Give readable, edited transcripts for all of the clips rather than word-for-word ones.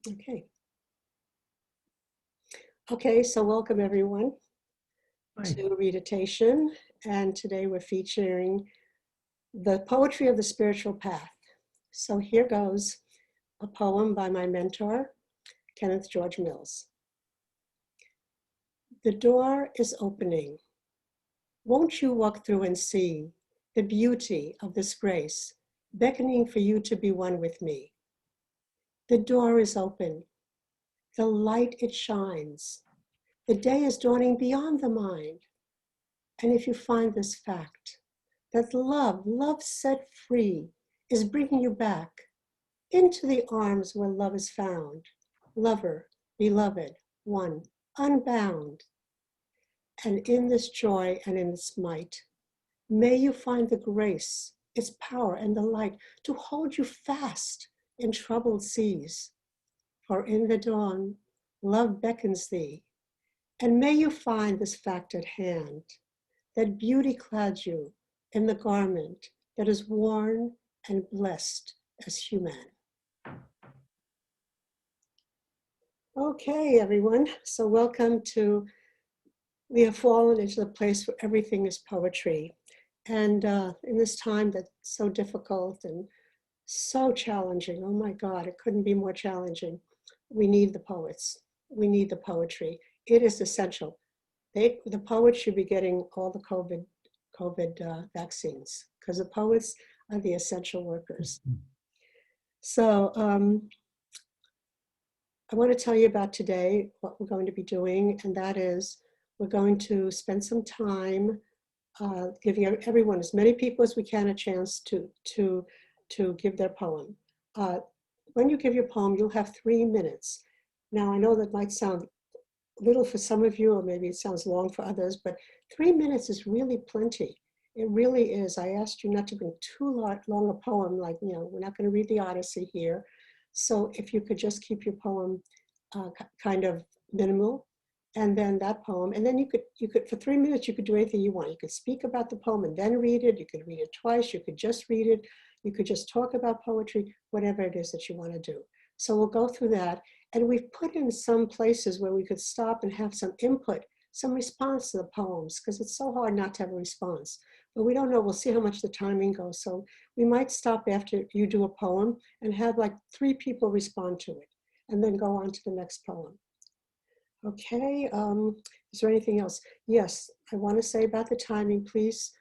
Okay. Okay, so welcome everyone to READITATION, and today we're featuring the poetry of the spiritual path. So here goes a poem by my mentor, Kenneth George Mills. The door is opening. Won't you walk through and see the beauty of this grace, beckoning for you to be one with me? The door is open. The light it shines. The day is dawning beyond the mind. And if you find this fact, that love set free, is bringing you back into the arms where love is found, lover, beloved, one, unbound. And in this joy and in this might, may you find the grace, its power and the light to hold you fast in troubled seas. For in the dawn, love beckons thee. And may you find this fact at hand, that beauty clads you in the garment that is worn and blessed as human. Okay, everyone. So welcome to, we have fallen into the place where everything is poetry. And in this time that's so difficult and so challenging, oh my God, it couldn't be more challenging. We need the poets. We need the poetry. It is essential. The poets should be getting all the COVID vaccines, because the poets are the essential workers. So I want to tell you about today, what we're going to be doing, and that is we're going to spend some time giving everyone, as many people as we can, a chance to give their poem. When you give your poem, you'll have 3 minutes. Now, I know that might sound little for some of you, or maybe it sounds long for others, but 3 minutes is really plenty. It really is. I asked you not to bring too long a poem, like, you know, we're not going to read the Odyssey here. So if you could just keep your poem kind of minimal, and then that poem, and then you could for 3 minutes, you could do anything you want. You could speak about the poem and then read it. You could read it twice. You could just read it. You could just talk about poetry, whatever it is that you want to do. So we'll go through that. And we've put in some places where we could stop and have some input, some response to the poems, because it's so hard not to have a response. But we don't know, we'll see how much the timing goes. So we might stop after you do a poem and have like 3 people respond to it, and then go on to the next poem. Okay, is there anything else? Yes, I want to say about the timing, please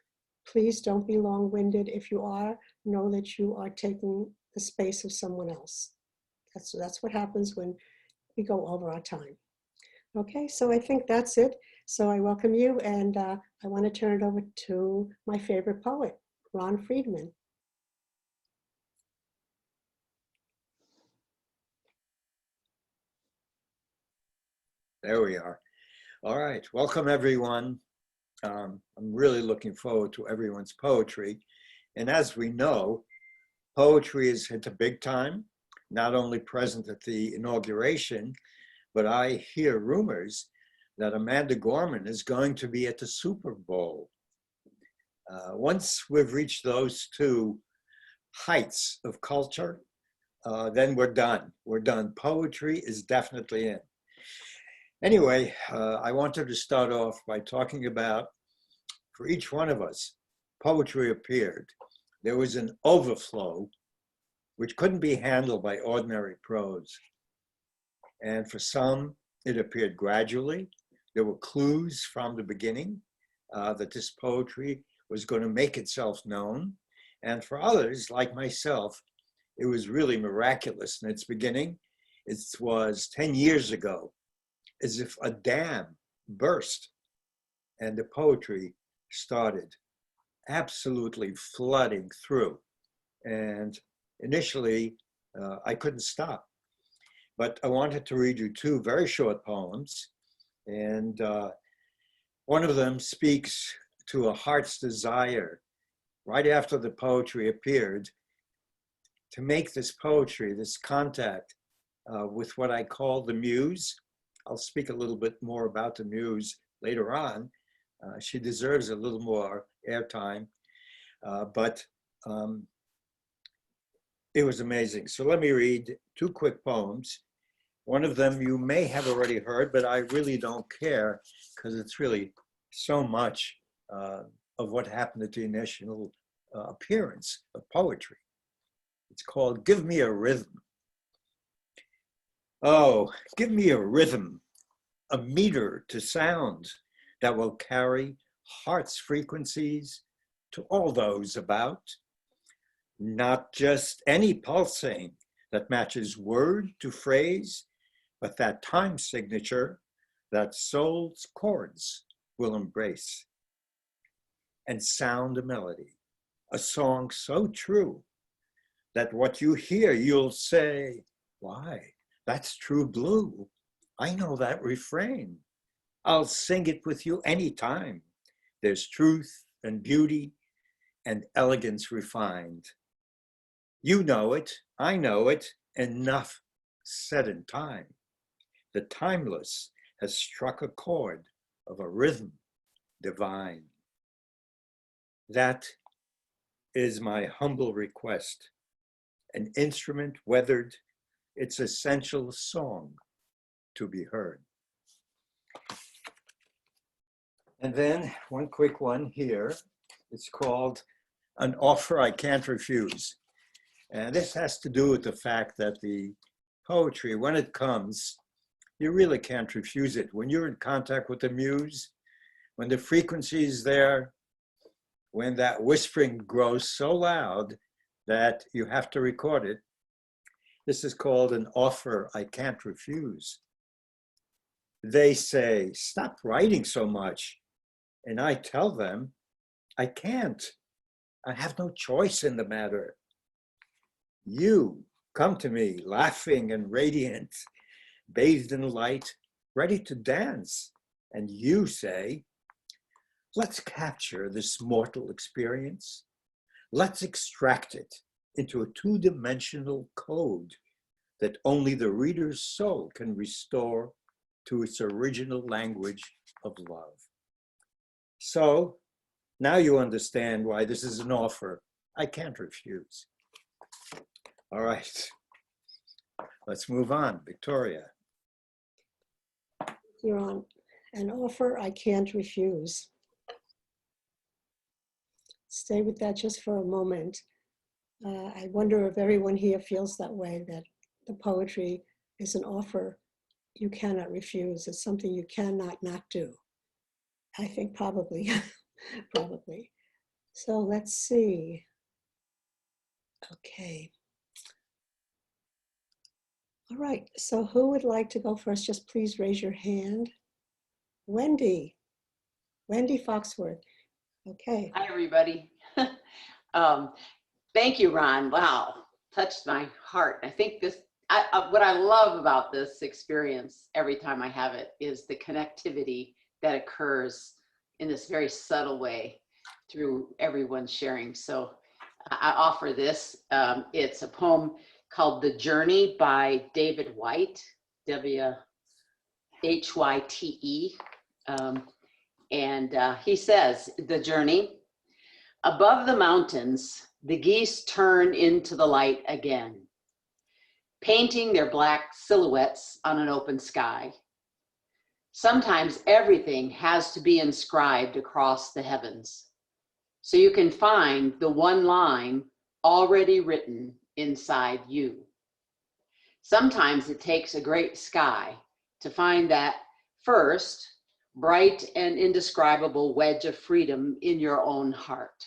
don't be long-winded. If you are, know that you are taking the space of someone else. That's what happens when we go over our time. Okay, so I think that's it. So I welcome you, and I want to turn it over to my favorite poet, Ron Friedman. There we are. All right, welcome everyone. I'm really looking forward to everyone's poetry. And as we know, poetry is at the big time, not only present at the inauguration, but I hear rumors that Amanda Gorman is going to be at the Super Bowl. Once we've reached those 2 heights of culture, then we're done. We're done. Poetry is definitely in. Anyway, I wanted to start off by talking about, for each one of us, poetry appeared. There was an overflow which couldn't be handled by ordinary prose. And for some, it appeared gradually. There were clues from the beginning that this poetry was going to make itself known. And for others, like myself, it was really miraculous in its beginning. It was 10 years ago, as if a dam burst and the poetry started absolutely flooding through. And initially, I couldn't stop. But I wanted to read you 2 very short poems. And one of them speaks to a heart's desire right after the poetry appeared to make this poetry, this contact with what I call the muse. I'll speak a little bit more about the muse later on. She deserves a little more airtime, but it was amazing. So let me read 2 quick poems. One of them you may have already heard, but I really don't care because it's really so much of what happened at the initial appearance of poetry. It's called Give Me a Rhythm. Oh, give me a rhythm, a meter to sound that will carry heart's frequencies to all those about. Not just any pulsing that matches word to phrase, but that time signature that soul's chords will embrace. And sound a melody, a song so true that what you hear, you'll say, why, that's true blue. I know that refrain. I'll sing it with you anytime. There's truth and beauty and elegance refined. You know it, I know it, enough said in time. The timeless has struck a chord of a rhythm divine. That is my humble request, an instrument weathered, its essential song to be heard. And then one quick one here. It's called An Offer I Can't Refuse. And this has to do with the fact that the poetry, when it comes, you really can't refuse it. When you're in contact with the muse, when the frequency is there, when that whispering grows so loud that you have to record it, this is called an offer I can't refuse. They say, stop writing so much. And I tell them, I can't. I have no choice in the matter. You come to me laughing and radiant, bathed in light, ready to dance. And you say, let's capture this mortal experience. Let's extract it into a two-dimensional code that only the reader's soul can restore to its original language of love. So now you understand why this is an offer I can't refuse. All right, let's move on. Victoria. You're on an offer I can't refuse. Stay with that just for a moment. I wonder if everyone here feels that way, that the poetry is an offer you cannot refuse. It's something you cannot not do. I think probably, probably. So let's see. Okay. All right, so who would like to go first? Just please raise your hand. Wendy Foxworth. Okay. Hi, everybody. Thank you, Ron. Wow, touched my heart. I think this, what I love about this experience every time I have it is the connectivity that occurs in this very subtle way through everyone sharing. So I offer this. It's a poem called The Journey by David White, W-H-Y-T-E. And he says, The Journey. Above the mountains, the geese turn into the light again, painting their black silhouettes on an open sky. Sometimes everything has to be inscribed across the heavens, so you can find the one line already written inside you. Sometimes it takes a great sky to find that first, bright and indescribable wedge of freedom in your own heart.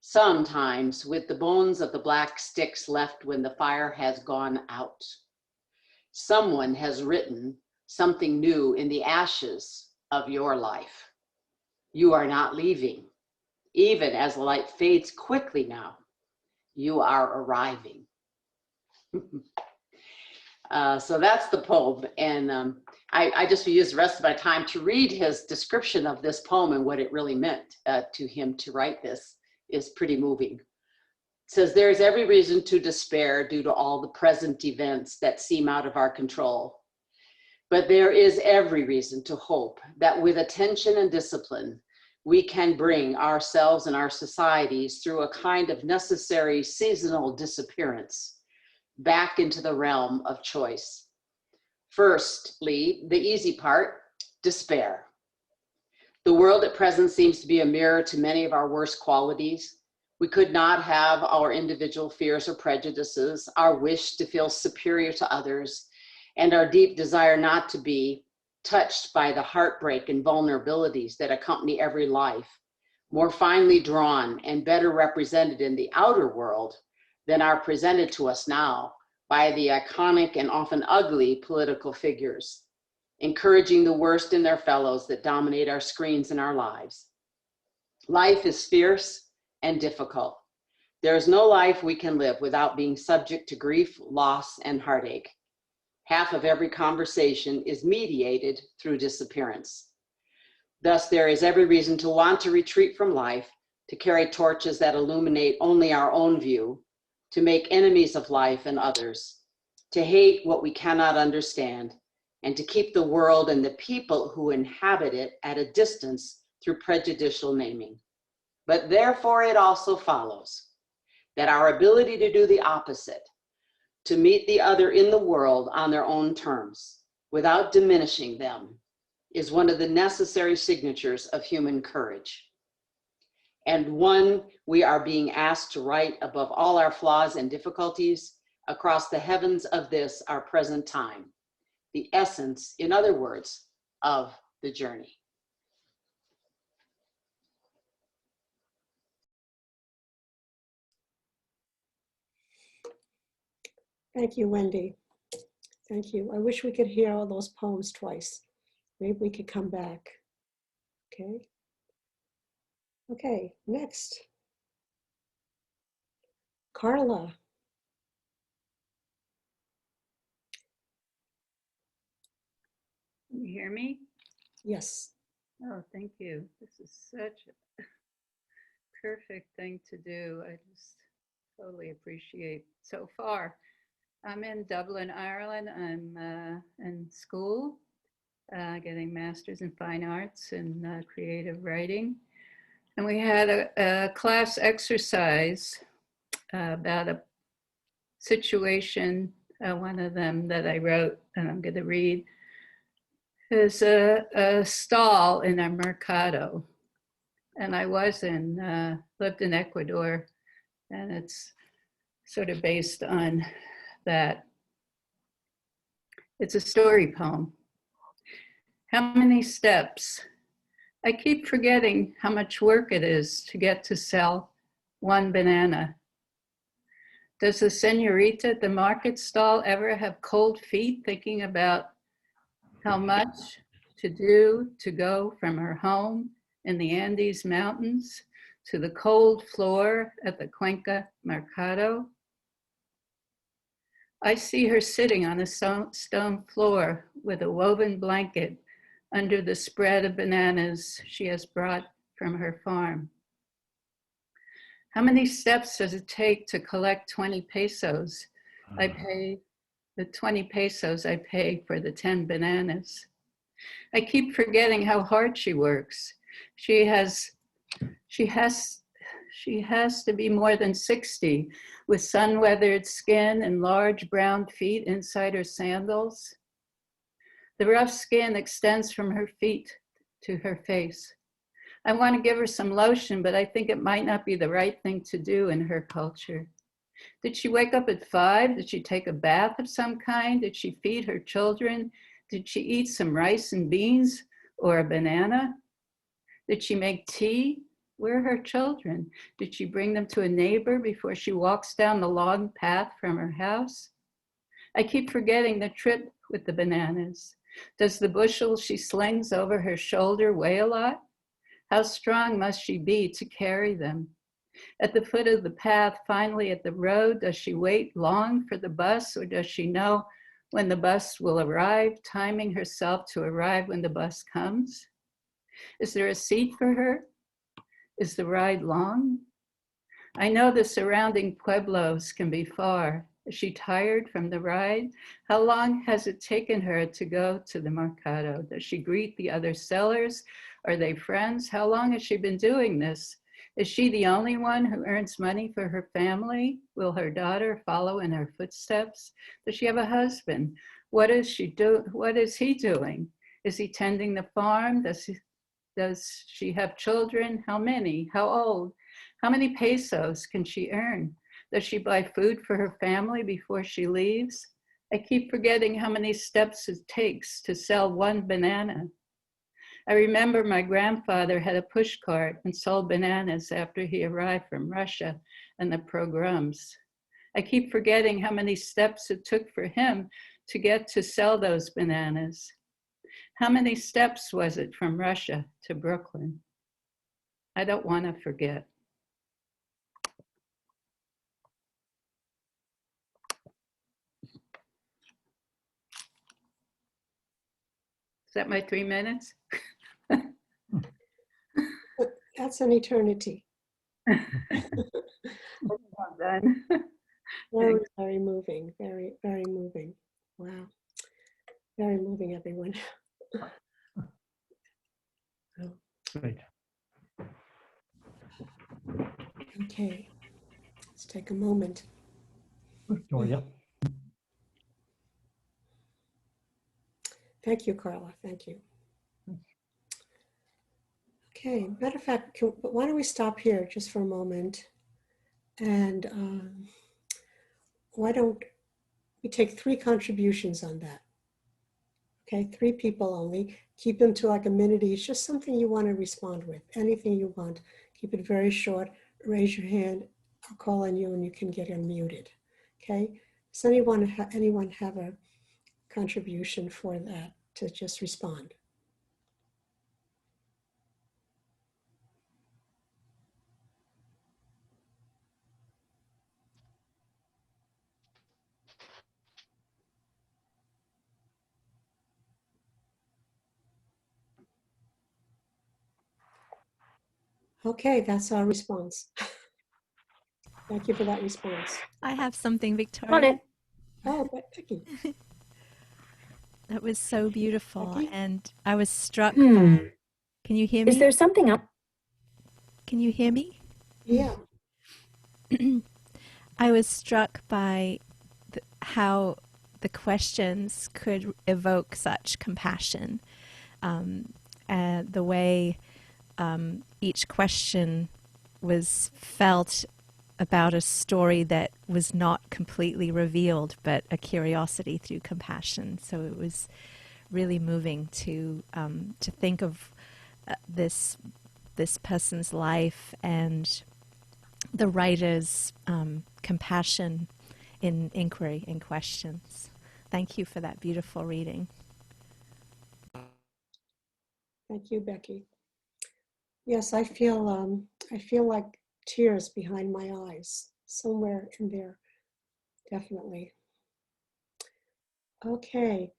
Sometimes with the bones of the black sticks left when the fire has gone out. Someone has written something new in the ashes of your life. You are not leaving. Even as the light fades quickly now, you are arriving. So that's the poem. And I just will use the rest of my time to read his description of this poem and what it really meant to him to write this. Is pretty moving. It says, there is every reason to despair due to all the present events that seem out of our control. But there is every reason to hope that with attention and discipline, we can bring ourselves and our societies through a kind of necessary seasonal disappearance back into the realm of choice. Firstly, the easy part, despair. The world at present seems to be a mirror to many of our worst qualities. We could not have our individual fears or prejudices, our wish to feel superior to others, and our deep desire not to be touched by the heartbreak and vulnerabilities that accompany every life, more finely drawn and better represented in the outer world than are presented to us now by the iconic and often ugly political figures, encouraging the worst in their fellows that dominate our screens and our lives. Life is fierce and difficult. There is no life we can live without being subject to grief, loss, and heartache. Half of every conversation is mediated through disappearance. Thus, there is every reason to want to retreat from life, to carry torches that illuminate only our own view, to make enemies of life and others, to hate what we cannot understand, and to keep the world and the people who inhabit it at a distance through prejudicial naming. But therefore it also follows that our ability to do the opposite, to meet the other in the world on their own terms, without diminishing them, is one of the necessary signatures of human courage. And one we are being asked to write above all our flaws and difficulties across the heavens of this, our present time. The essence, in other words, of the journey. Thank you, Wendy. Thank you. I wish we could hear all those poems twice. Maybe we could come back. Okay. Okay, next. Carla. Can you hear me? Yes. Oh, thank you. This is such a perfect thing to do. I just totally appreciate so far. I'm in Dublin, Ireland. I'm in school, getting master's in fine arts and creative writing. And we had a class exercise about a situation, one of them that I wrote, and I'm going to read, is a stall in a mercado. And I lived in Ecuador, and it's sort of based on that. It's a story poem. How many steps? I keep forgetting how much work it is to get to sell one banana. Does the senorita at the market stall ever have cold feet thinking about how much to do to go from her home in the Andes Mountains to the cold floor at the Cuenca Mercado? I see her sitting on a stone floor with a woven blanket under the spread of bananas she has brought from her farm. How many steps does it take to collect 20 pesos? I pay the 20 pesos I pay for the 10 bananas. I keep forgetting how hard she works. She has to be more than 60 with sun-weathered skin and large brown feet inside her sandals. The rough skin extends from her feet to her face. I want to give her some lotion, but I think it might not be the right thing to do in her culture. Did she wake up at 5? Did she take a bath of some kind? Did she feed her children? Did she eat some rice and beans or a banana? Did she make tea? Where are her children? Did she bring them to a neighbor before she walks down the long path from her house? I keep forgetting the trip with the bananas. Does the bushel she slings over her shoulder weigh a lot? How strong must she be to carry them? At the foot of the path, finally at the road, does she wait long for the bus, or does she know when the bus will arrive, timing herself to arrive when the bus comes? Is there a seat for her? Is the ride long? I know the surrounding pueblos can be far. Is she tired from the ride? How long has it taken her to go to the mercado? Does she greet the other sellers? Are they friends? How long has she been doing this? Is she the only one who earns money for her family? Will her daughter follow in her footsteps? Does she have a husband? What is she do? What is he doing? Is he tending the farm? Does she have children? How many? How old? How many pesos can she earn? Does she buy food for her family before she leaves? I keep forgetting how many steps it takes to sell one banana. I remember my grandfather had a push cart and sold bananas after he arrived from Russia and the pogroms. I keep forgetting how many steps it took for him to get to sell those bananas. How many steps was it from Russia to Brooklyn? I don't want to forget. Is that my 3 minutes? That's an eternity. Well done. Very, very moving. Very, very moving. Wow. Very moving, everyone. Oh, Great. okay. Let's take a moment. Victoria. Thank you, Carla. Thank you. Okay, matter of fact, why don't we stop here just for a moment? And why don't we take 3 contributions on that? Okay, 3 people only. Keep them to like a minute each, just something you want to respond with, anything you want. Keep it very short. Raise your hand. I'll call on you and you can get unmuted. Okay, does anyone have a contribution for that to just respond? Okay, that's our response. Thank you for that response. I have something, On Victoria. it. Oh, Becky. That was so beautiful. Becky? And I was struck Hmm. by, can you hear me? Is there something else? Can you hear me? Yeah. I was struck by how the questions could evoke such compassion. And the way each question was felt about a story that was not completely revealed, but a curiosity through compassion. So it was really moving to think of this person's life and the writer's compassion in inquiry and questions. Thank you for that beautiful reading. Thank you, Becky. Yes, I feel like tears behind my eyes, somewhere in there, definitely. Okay.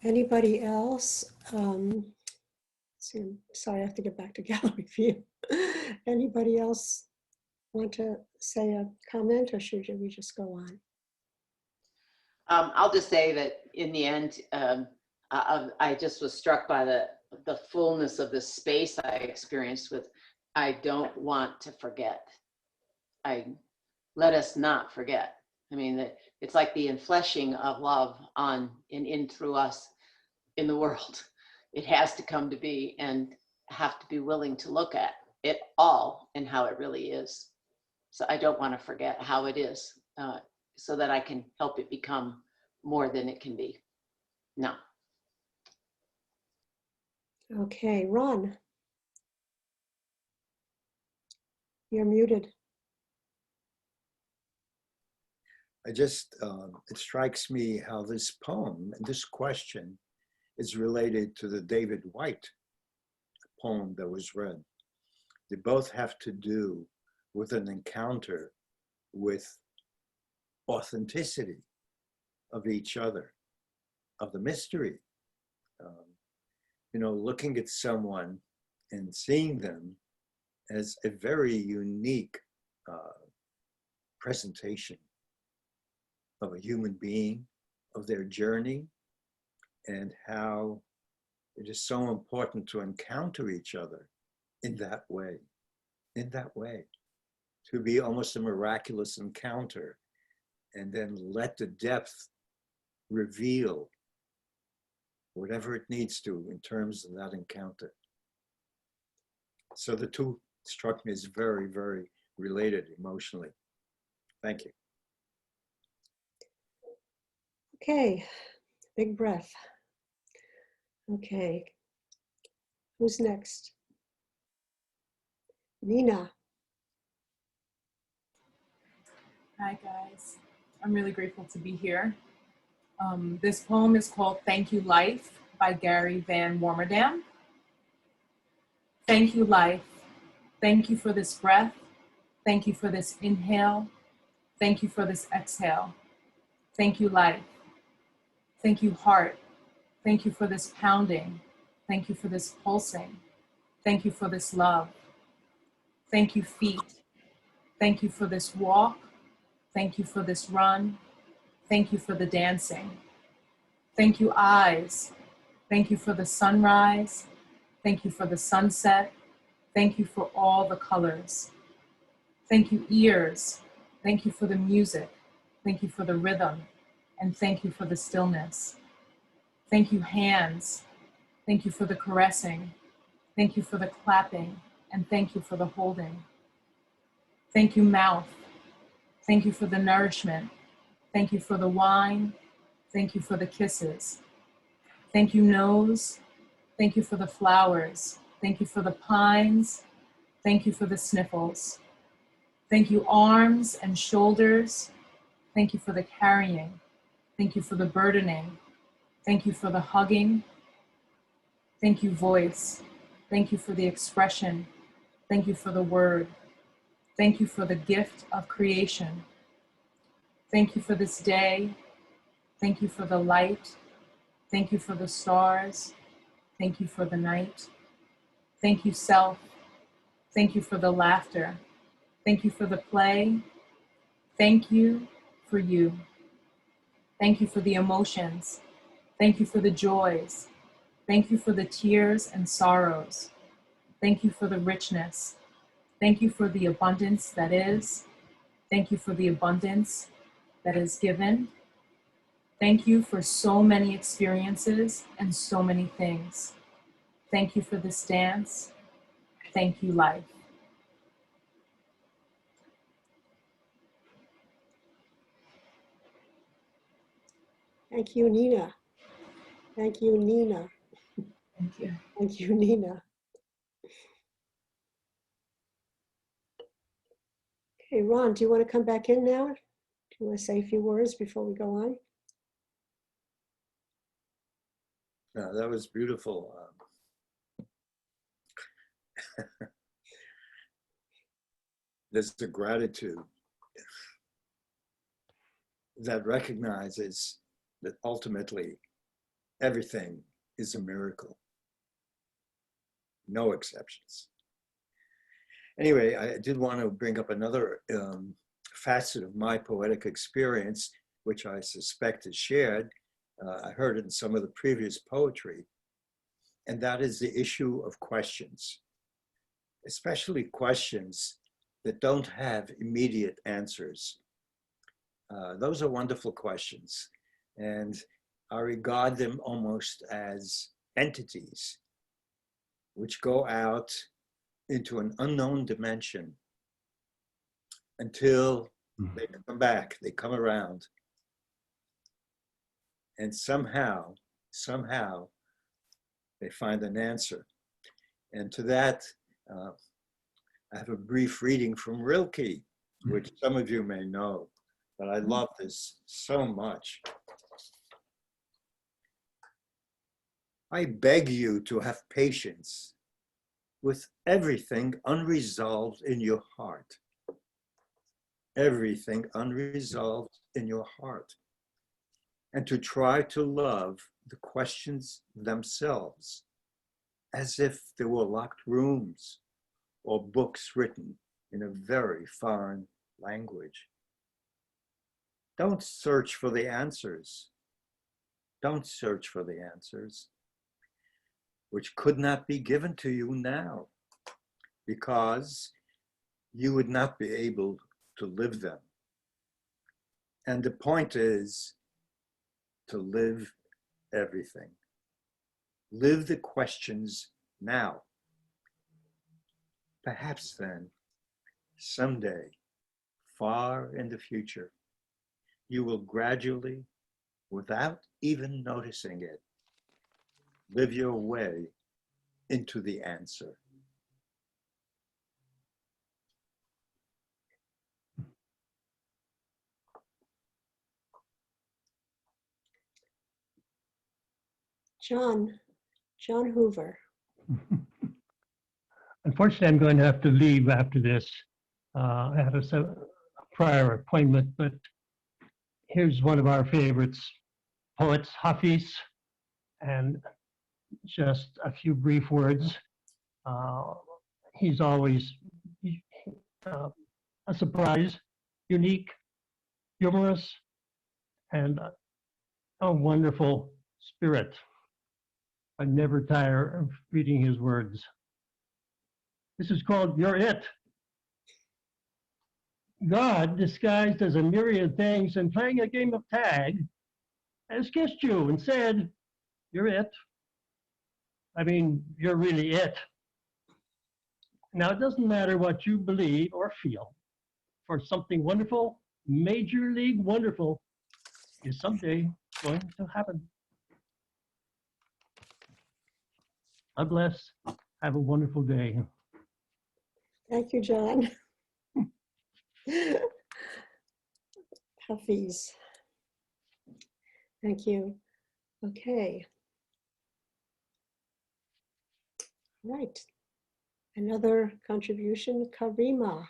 Anybody else? Sorry, I have to get back to gallery view. Anybody else want to say a comment, or should we just go on? I'll just say that in the end, I just was struck by the fullness of the space I experienced with, I don't want to forget. Let us not forget. I mean, it's like the enfleshing of love on and in through us in the world. It has to come to be and have to be willing to look at it all and how it really is. So I don't want to forget how it is, so that I can help it become more than it can be. No. Okay, Ron. You're muted. I just, it strikes me how this poem and this question is related to the David White poem that was read. They both have to do with an encounter with authenticity of each other, of the mystery. You know, looking at someone and seeing them as a very unique presentation of a human being, of their journey, and how it is so important to encounter each other in that way, to be almost a miraculous encounter, and then let the depth reveal whatever it needs to in terms of that encounter. So the two struck me as very, very related emotionally. Thank you. Okay, big breath. Okay, who's next? Nina. Hi guys, I'm really grateful to be here. This poem is called Thank You Life by Gary Van Warmerdam. Thank you life, thank you for this breath, thank you for this inhale, thank you for this exhale. Thank you life, thank you heart, thank you for this pounding, thank you for this pulsing, thank you for this love. Thank you feet, thank you for this walk, thank you for this run, thank you for the dancing. Thank you eyes, thank you for the sunrise, thank you for the sunset, thank you for all the colors. Thank you ears, thank you for the music, thank you for the rhythm, and thank you for the stillness. Thank you hands, thank you for the caressing, thank you for the clapping, and thank you for the holding. Thank you mouth, thank you for the nourishment, thank you for the wine, thank you for the kisses. Thank you nose, thank you for the flowers, thank you for the pines, thank you for the sniffles. Thank you arms and shoulders, thank you for the carrying, thank you for the burdening, thank you for the hugging. Thank you voice, thank you for the expression, thank you for the word, thank you for the gift of creation. Thank you for this day, thank you for the light, thank you for the stars, thank you for the night. Thank you self, thank you for the laughter, thank you for the play, thank you for you. Thank you for the emotions, thank you for the joys, thank you for the tears and sorrows, thank you for the richness, thank you for the abundance that is, thank you for the abundance that is given. Thank you for so many experiences and so many things. Thank you for this dance. Thank you, life. Thank you, Nina. Thank you, Nina. Thank you. Thank you, Nina. Okay, Ron, do you want to come back in now? Do you want to say a few words before we go on? That was beautiful. There's the gratitude that recognizes that ultimately everything is a miracle. No exceptions. Anyway, I did want to bring up another facet of my poetic experience, which I suspect is shared. I heard it in some of the previous poetry, and that is the issue of questions, especially questions that don't have immediate answers. Those are wonderful questions, and I regard them almost as entities which go out into an unknown dimension until they come back, they come around, and somehow they find an answer. And to that, I have a brief reading from Rilke, which some of you may know, but I love this so much. I beg you to have patience with everything unresolved in your heart. Everything unresolved in your heart. And to try to love the questions themselves as if they were locked rooms or books written in a very foreign language. Don't search for the answers. Don't search for the answers, which could not be given to you now, because you would not be able to live them. And the point is, to live everything. Live the questions now. Perhaps then, someday, far in the future, you will gradually, without even noticing it, live your way into the answer. John Hoover. Unfortunately, I'm going to have to leave after this. I had a prior appointment, but here's one of our favorites, poets, Hafiz, and just a few brief words. He's always a surprise, unique, humorous, and a wonderful spirit. I never tire of reading his words. This is called You're It. God, disguised as a myriad things and playing a game of tag, has kissed you and said, you're it. I mean, you're really it. Now, it doesn't matter what you believe or feel, for something wonderful, major league wonderful, is someday going to happen. God bless. Have a wonderful day. Thank you, John. Hafiz. Thank you. Okay. Right. Another contribution, Karima.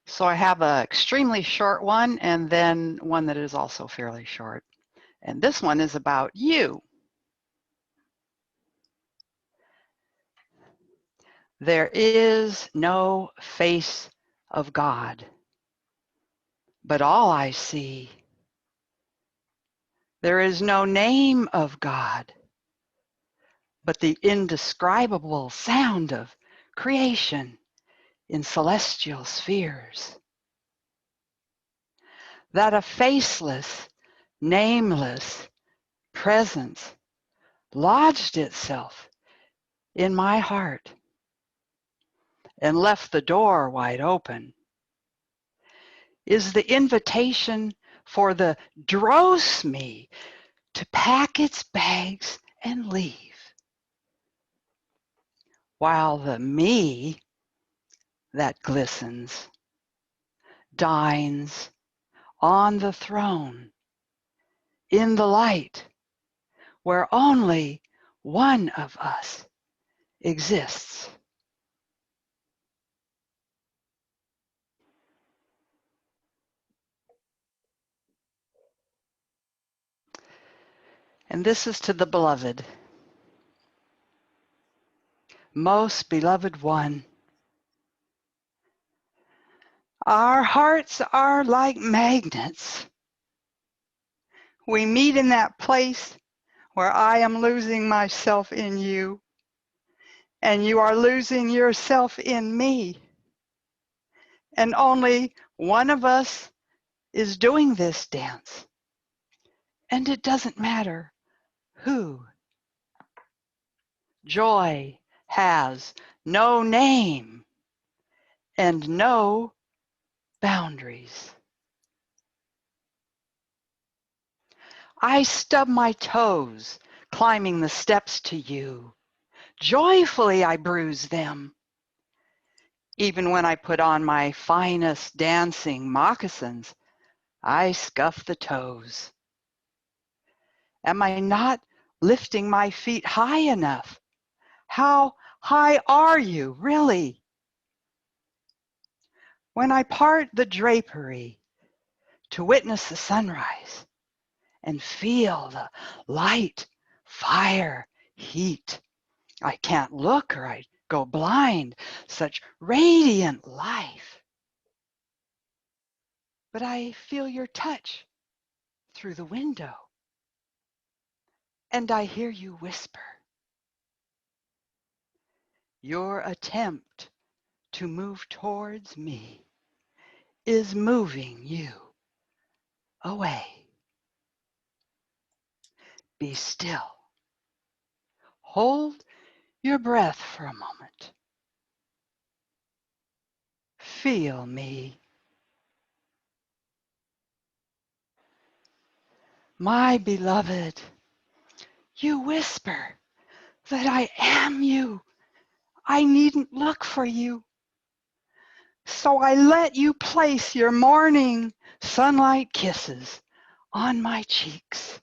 So I have an extremely short one and then one that is also fairly short. And this one is about you. There is no face of God, but all I see. There is no name of God, but the indescribable sound of creation in celestial spheres. That a faceless, nameless presence lodged itself in my heart and left the door wide open is the invitation for the dross me to pack its bags and leave, while the me that glistens dines on the throne in the light where only one of us exists. And this is to the beloved, most beloved one. Our hearts are like magnets. We meet in that place where I am losing myself in you, and you are losing yourself in me. And only one of us is doing this dance. And it doesn't matter who. Joy has no name and no boundaries. I stub my toes climbing the steps to you. Joyfully I bruise them. Even when I put on my finest dancing moccasins, I scuff the toes. Am I not lifting my feet high enough? How high are you, really? When I part the drapery to witness the sunrise and feel the light, fire, heat, I can't look or I'd go blind, such radiant life. But I feel your touch through the window, and I hear you whisper. Your attempt to move towards me is moving you away. Be still. Hold your breath for a moment. Feel me. My beloved, you whisper that I am you. I needn't look for you. So I let you place your morning sunlight kisses on my cheeks.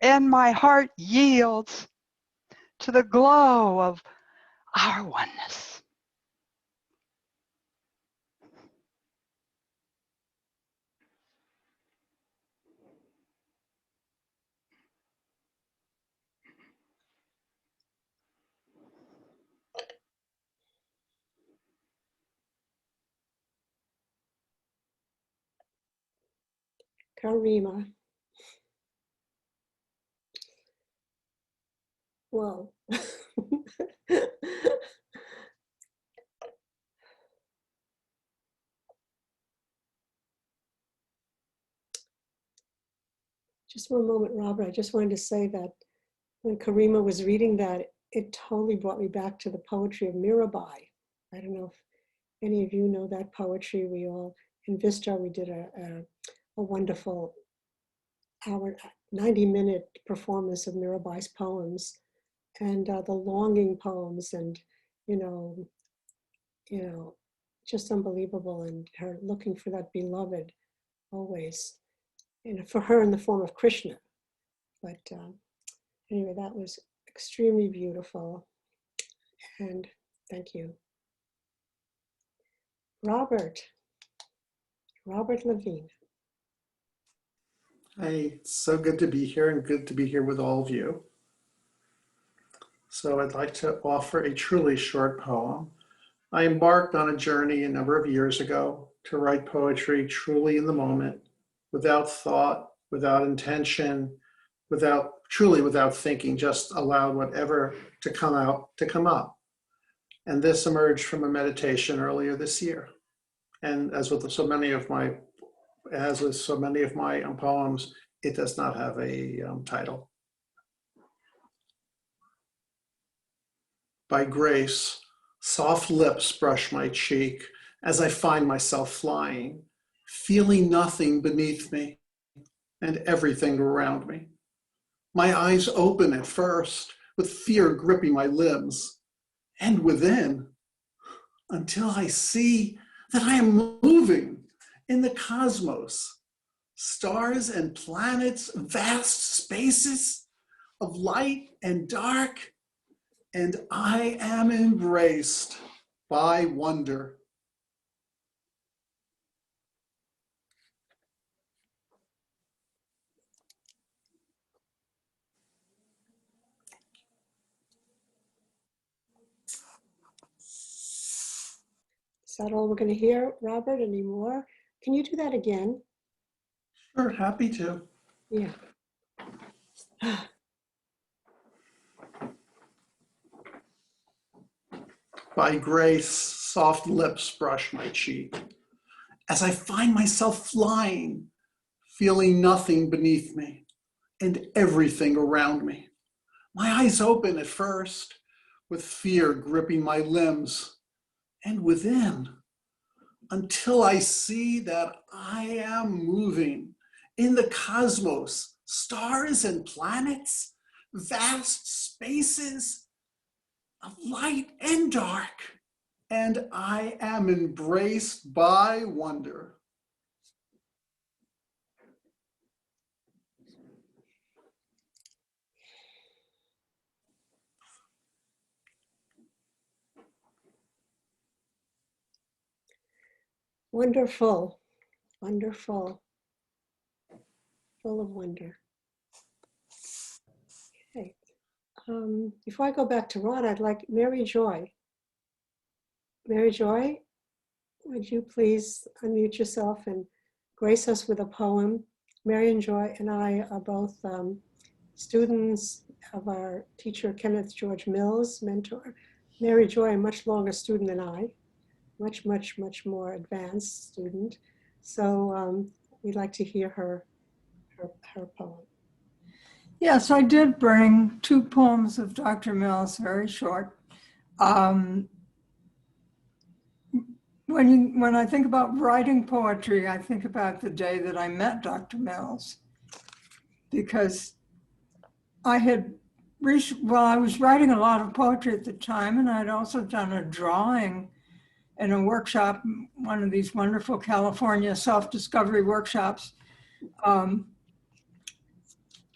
And my heart yields to the glow of our oneness. Karima. Whoa. Just one moment, Robert. I just wanted to say that when Karima was reading that, it totally brought me back to the poetry of Mirabai. I don't know if any of you know that poetry. We all, in Vista, we did a wonderful 90-minute performance of Mirabai's poems, and the longing poems, and you know, just unbelievable, and her looking for that beloved always, and for her in the form of Krishna. But anyway, that was extremely beautiful, and thank you. Robert Levine. Hey, it's so good to be here and good to be here with all of you. So I'd like to offer a truly short poem. I embarked on a journey a number of years ago to write poetry truly in the moment, without thought, without intention, truly without thinking, just allowed whatever to come out to come up. And this emerged from a meditation earlier this year. And as with so many of my poems, it does not have a title. By grace, soft lips brush my cheek as I find myself flying, feeling nothing beneath me and everything around me. My eyes open at first, with fear gripping my limbs and within, until I see that I am moving in the cosmos, stars and planets, vast spaces of light and dark, and I am embraced by wonder. Is that all we're going to hear, Robert? Any more? Can you do that again? Sure, happy to. Yeah. By grace, soft lips brush my cheek as I find myself flying, feeling nothing beneath me and everything around me. My eyes open at first, with fear gripping my limbs and within, until I see that I am moving in the cosmos, stars and planets, vast spaces of light and dark, and I am embraced by wonder. Wonderful, wonderful, full of wonder. Okay. Before I go back to Rod, I'd like Mary Joy. Mary Joy, would you please unmute yourself and grace us with a poem? Mary Joy and I are both students of our teacher, Kenneth George Mills, mentor. Mary Joy, a much longer student than I. much, much, much more advanced student. So we'd like to hear her poem. Yes, I did bring 2 poems of Dr. Mills, very short. When I think about writing poetry, I think about the day that I met Dr. Mills, because I was writing a lot of poetry at the time, and I'd also done a drawing in a workshop, one of these wonderful California self-discovery workshops,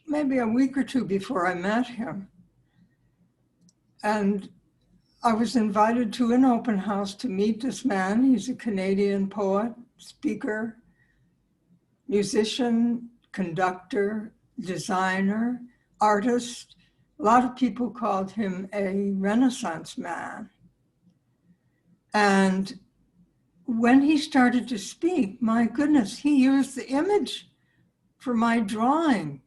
maybe a week or 2 before I met him. And I was invited to an open house to meet this man. He's a Canadian poet, speaker, musician, conductor, designer, artist. A lot of people called him a Renaissance man. And when he started to speak, my goodness, he used the image for my drawing.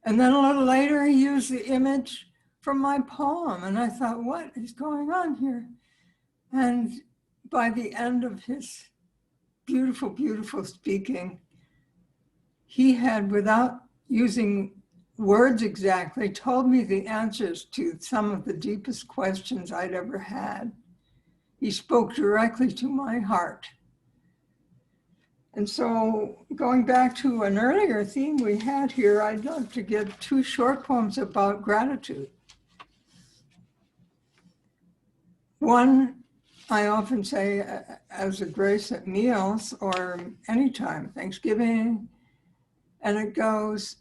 And then a little later, he used the image from my poem. And I thought, what is going on here? And by the end of his beautiful, beautiful speaking, he had, without using words exactly, told me the answers to some of the deepest questions I'd ever had. He spoke directly to my heart. And so going back to an earlier theme we had here, I'd love to give 2 short poems about gratitude. One, I often say as a grace at meals or anytime, Thanksgiving, and it goes,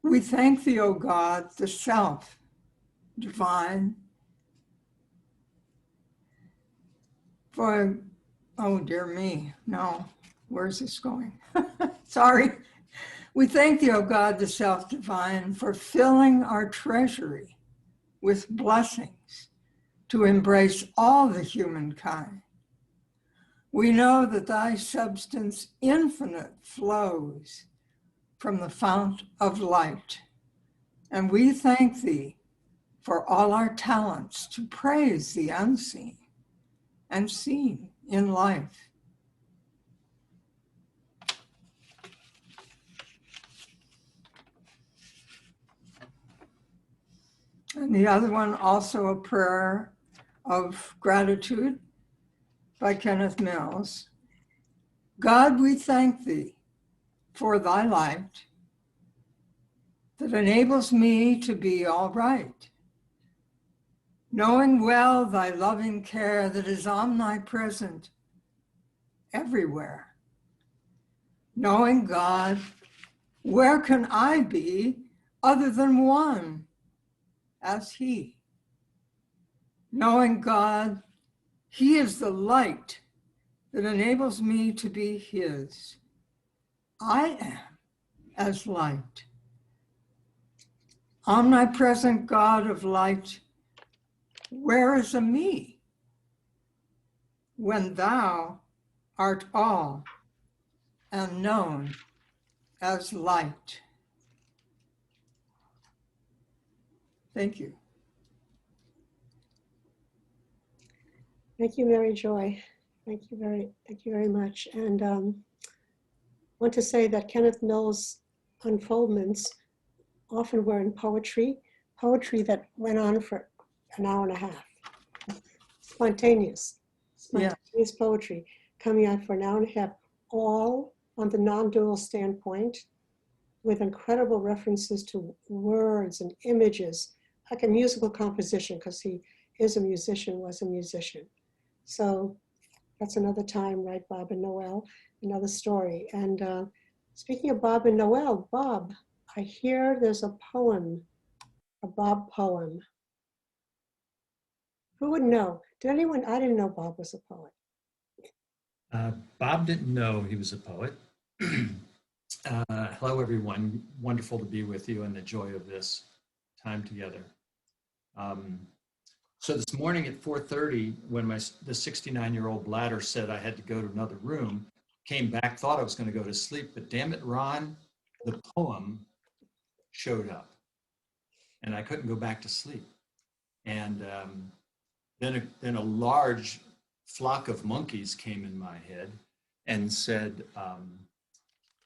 we thank thee, O God, the self, divine, for, oh dear me, no, where's this going? Sorry. We thank thee, O God, the self divine, for filling our treasury with blessings to embrace all the humankind. We know that thy substance infinite flows from the fount of light. And we thank thee for all our talents to praise the unseen and seen in life. And the other one, also a prayer of gratitude by Kenneth Mills. God, we thank thee for thy light that enables me to be all right, knowing well thy loving care that is omnipresent everywhere. Knowing God, where can I be other than one as he? Knowing God, he is the light that enables me to be his. I am as light. Omnipresent God of light, where is a me when thou art all and known as light? Thank you. Thank you, Mary Joy. Thank you very much. And want to say that Kenneth Mills' unfoldments often were in poetry that went on for an hour and a half. Spontaneous poetry coming out for an hour and a half, all on the non-dual standpoint, with incredible references to words and images, like a musical composition, because he is a musician, was a musician. So that's another time, right, Bob and Noel, another story. And speaking of Bob and Noel, Bob, I hear there's a poem, a Bob poem. Who would know? Did anyone? I didn't know Bob was a poet. Bob didn't know he was a poet. Hello, everyone. Wonderful to be with you and the joy of this time together. So this morning at 4:30, when the 69-year-old bladder said I had to go to another room, came back, thought I was going to go to sleep, but damn it, Ron, the poem showed up, and I couldn't go back to sleep. And then a large flock of monkeys came in my head and said,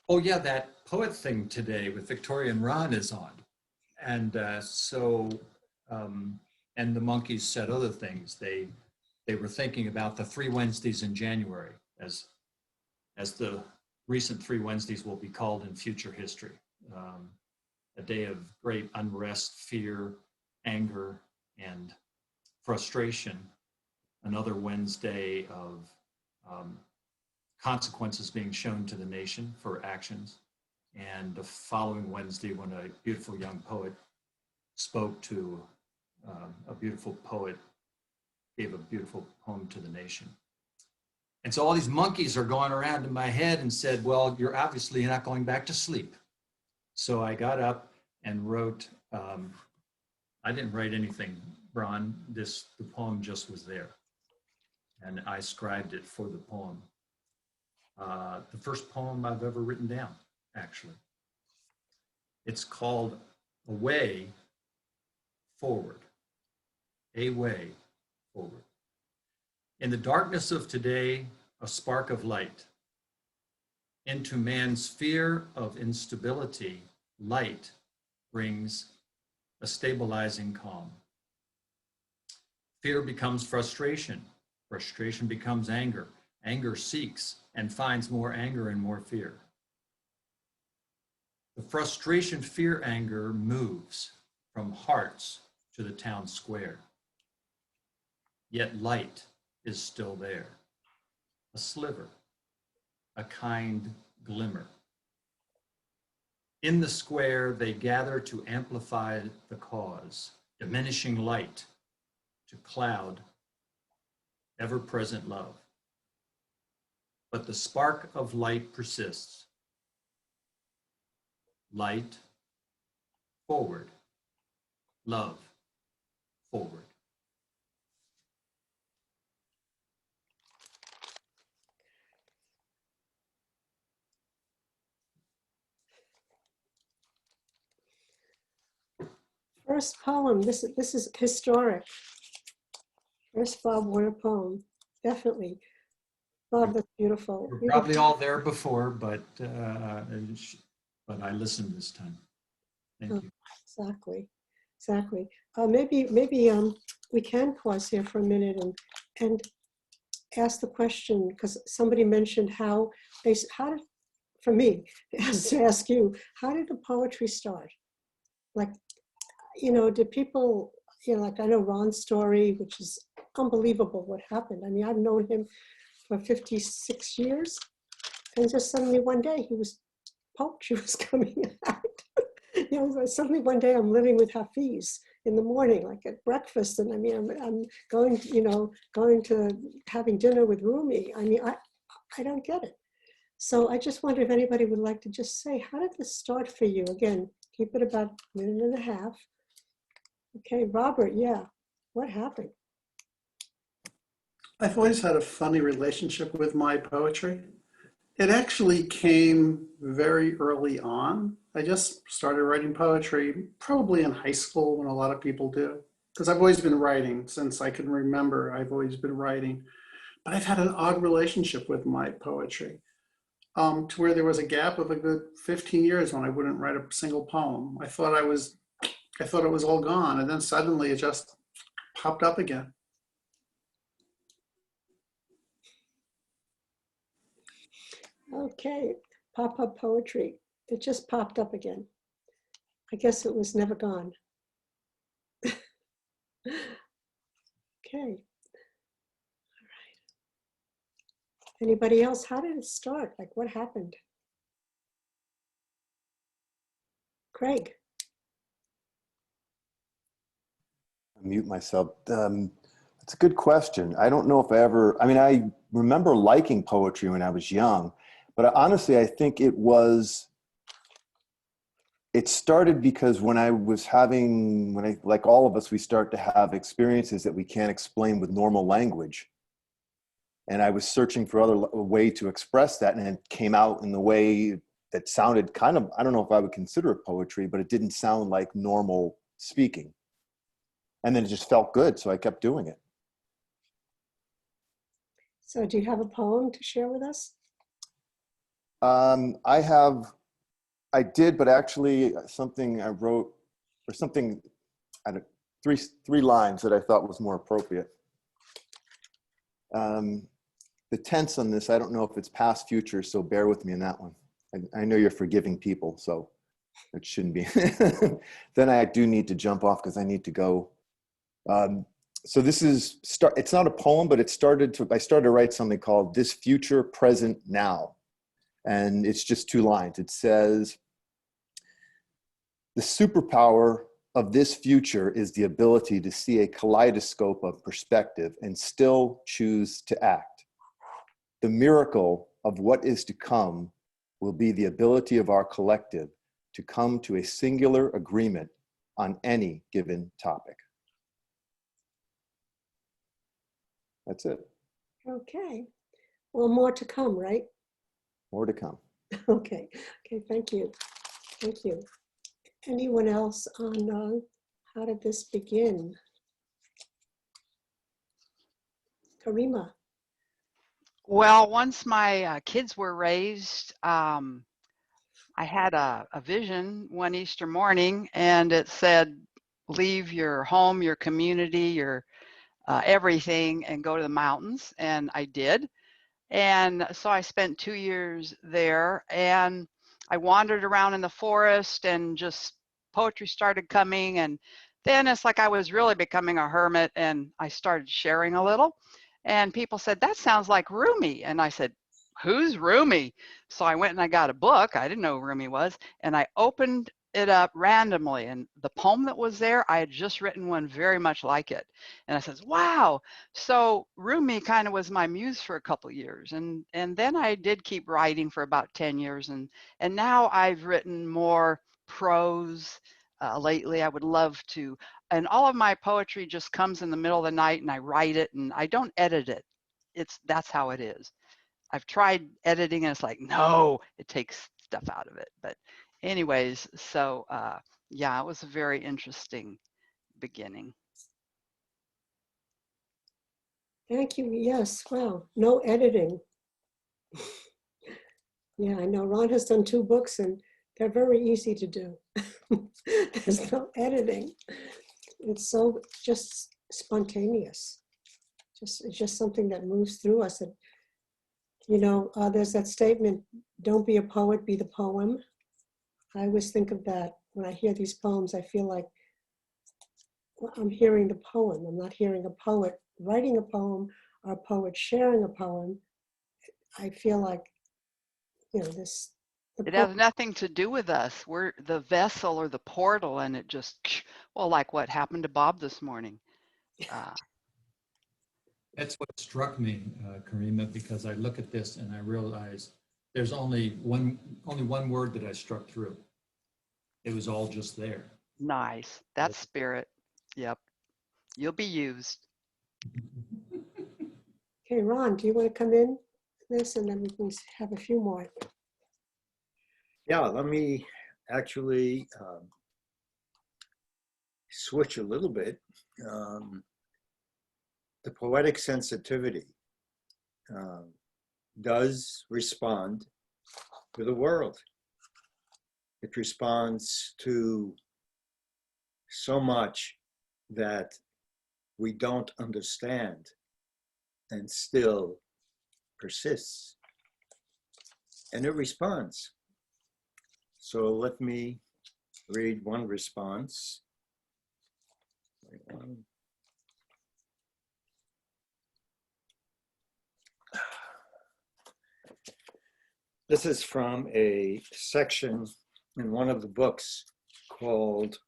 oh yeah, that poet thing today with Victoria and Ron is on. And and the monkeys said other things. They were thinking about the 3 Wednesdays in January as the recent 3 Wednesdays will be called in future history. A day of great unrest, fear, anger, and frustration. Another Wednesday of consequences being shown to the nation for actions. And the following Wednesday, when a beautiful young poet spoke to a beautiful poet, gave a beautiful poem to the nation. And so all these monkeys are going around in my head and said, well, you're obviously not going back to sleep. So I got up and wrote, I didn't write anything, Bron, the poem just was there. And I scribed it for the poem. The first poem I've ever written down, actually. It's called A Way Forward. A Way Forward. In the darkness of today, a spark of light. Into man's fear of instability, light brings a stabilizing calm. Fear becomes frustration. Frustration becomes anger. Anger seeks and finds more anger and more fear. The frustration, fear, anger moves from hearts to the town square. Yet light is still there. A sliver, a kind glimmer. In the square, they gather to amplify the cause, diminishing light to cloud ever-present love. But the spark of light persists. Light, forward. Love, forward. First poem, this is historic. First Bob Warner poem, definitely. Bob, that's beautiful. We're probably all there before, but I listened this time. Thank you. Exactly, exactly. Maybe we can pause here for a minute and ask the question, because somebody mentioned how did, for me, to ask you, how did the poetry start? Like, did people, like I know Ron's story, which is unbelievable what happened. I mean, I've known him for 56 years, and just suddenly one day poetry was coming out. Suddenly one day I'm living with Hafiz in the morning, like at breakfast, and I mean, I'm going to having dinner with Rumi. I mean, I don't get it. So I just wonder if anybody would like to just say, how did this start for you? Again, keep it about a minute and a half. Okay, Robert, yeah, what happened? I've always had a funny relationship with my poetry. It actually came very early on. I just started writing poetry probably in high school, when a lot of people do, because I've always been writing since I can remember. I've always been writing, but I've had an odd relationship with my poetry, to where there was a gap of a good 15 years when I wouldn't write a single poem. I thought it was all gone, and then suddenly it just popped up again. Okay, pop-up poetry. It just popped up again. I guess it was never gone. Okay. All right. Anybody else? How did it start? Like, what happened? Craig. Mute myself. It's a good question. I don't know if I remember liking poetry when I was young, but honestly, I think it started because like all of us, we start to have experiences that we can't explain with normal language. And I was searching for a way to express that, and it came out in the way that sounded kind of, I don't know if I would consider it poetry, but it didn't sound like normal speaking. And then it just felt good, so I kept doing it. So do you have a poem to share with us? I did, but actually something I wrote, or something, three lines that I thought was more appropriate. The tense on this, I don't know if it's past, future, so bear with me in that one. I know you're forgiving people, so it shouldn't be. Then I do need to jump off because I need to go. So this is, it's not a poem, but I started to write something called This Future, Present, Now. And it's just 2 lines. It says, the superpower of this future is the ability to see a kaleidoscope of perspective and still choose to act. The miracle of what is to come will be the ability of our collective to come to a singular agreement on any given topic. That's it. Okay. Well, more to come, right? More to come. Okay. Okay, thank you. Thank you. Anyone else on how did this begin? Karima. Well, once my kids were raised, I had a vision one Easter morning, and it said, leave your home, your community, your everything, and go to the mountains. And I did. And so I spent 2 years there, and I wandered around in the forest, and just poetry started coming. And then it's like I was really becoming a hermit, and I started sharing a little. And people said, that sounds like Rumi. And I said, who's Rumi? So I went and I got a book. I didn't know who Rumi was. And I opened it up randomly. And the poem that was there, I had just written one very much like it. And I said, wow. So Rumi kind of was my muse for a couple of years. And then I did keep writing for about 10 years. And now I've written more prose lately. I would love to. And all of my poetry just comes in the middle of the night, and I write it, and I don't edit it. That's how it is. I've tried editing, and it's like, no, it takes stuff out of it. But anyways, so yeah, it was a very interesting beginning. Thank you. Yes. Wow. No editing. Yeah, I know Ron has done 2 books and they're very easy to do. There's no editing. It's so just spontaneous. It's just something that moves through us. And, you know, there's that statement, don't be a poet, be the poem. I always think of that when I hear these poems. I feel like I'm hearing the poem. I'm not hearing a poet writing a poem or a poet sharing a poem. I feel like, you know, this. It has nothing to do with us. We're the vessel or the portal, and it just, well, like what happened to Bob this morning. That's what struck me, Karima, because I look at this and I realize there's only one word that I struck through. It was all just there. Nice. That's spirit. Yep. You'll be used. Okay, Ron, do you want to come in this and then we can have a few more? Yeah, let me actually switch a little bit. The poetic sensitivity does respond to the world. It responds to so much that we don't understand and still persists. And it responds. So let me read one response. This is from a section in one of the books called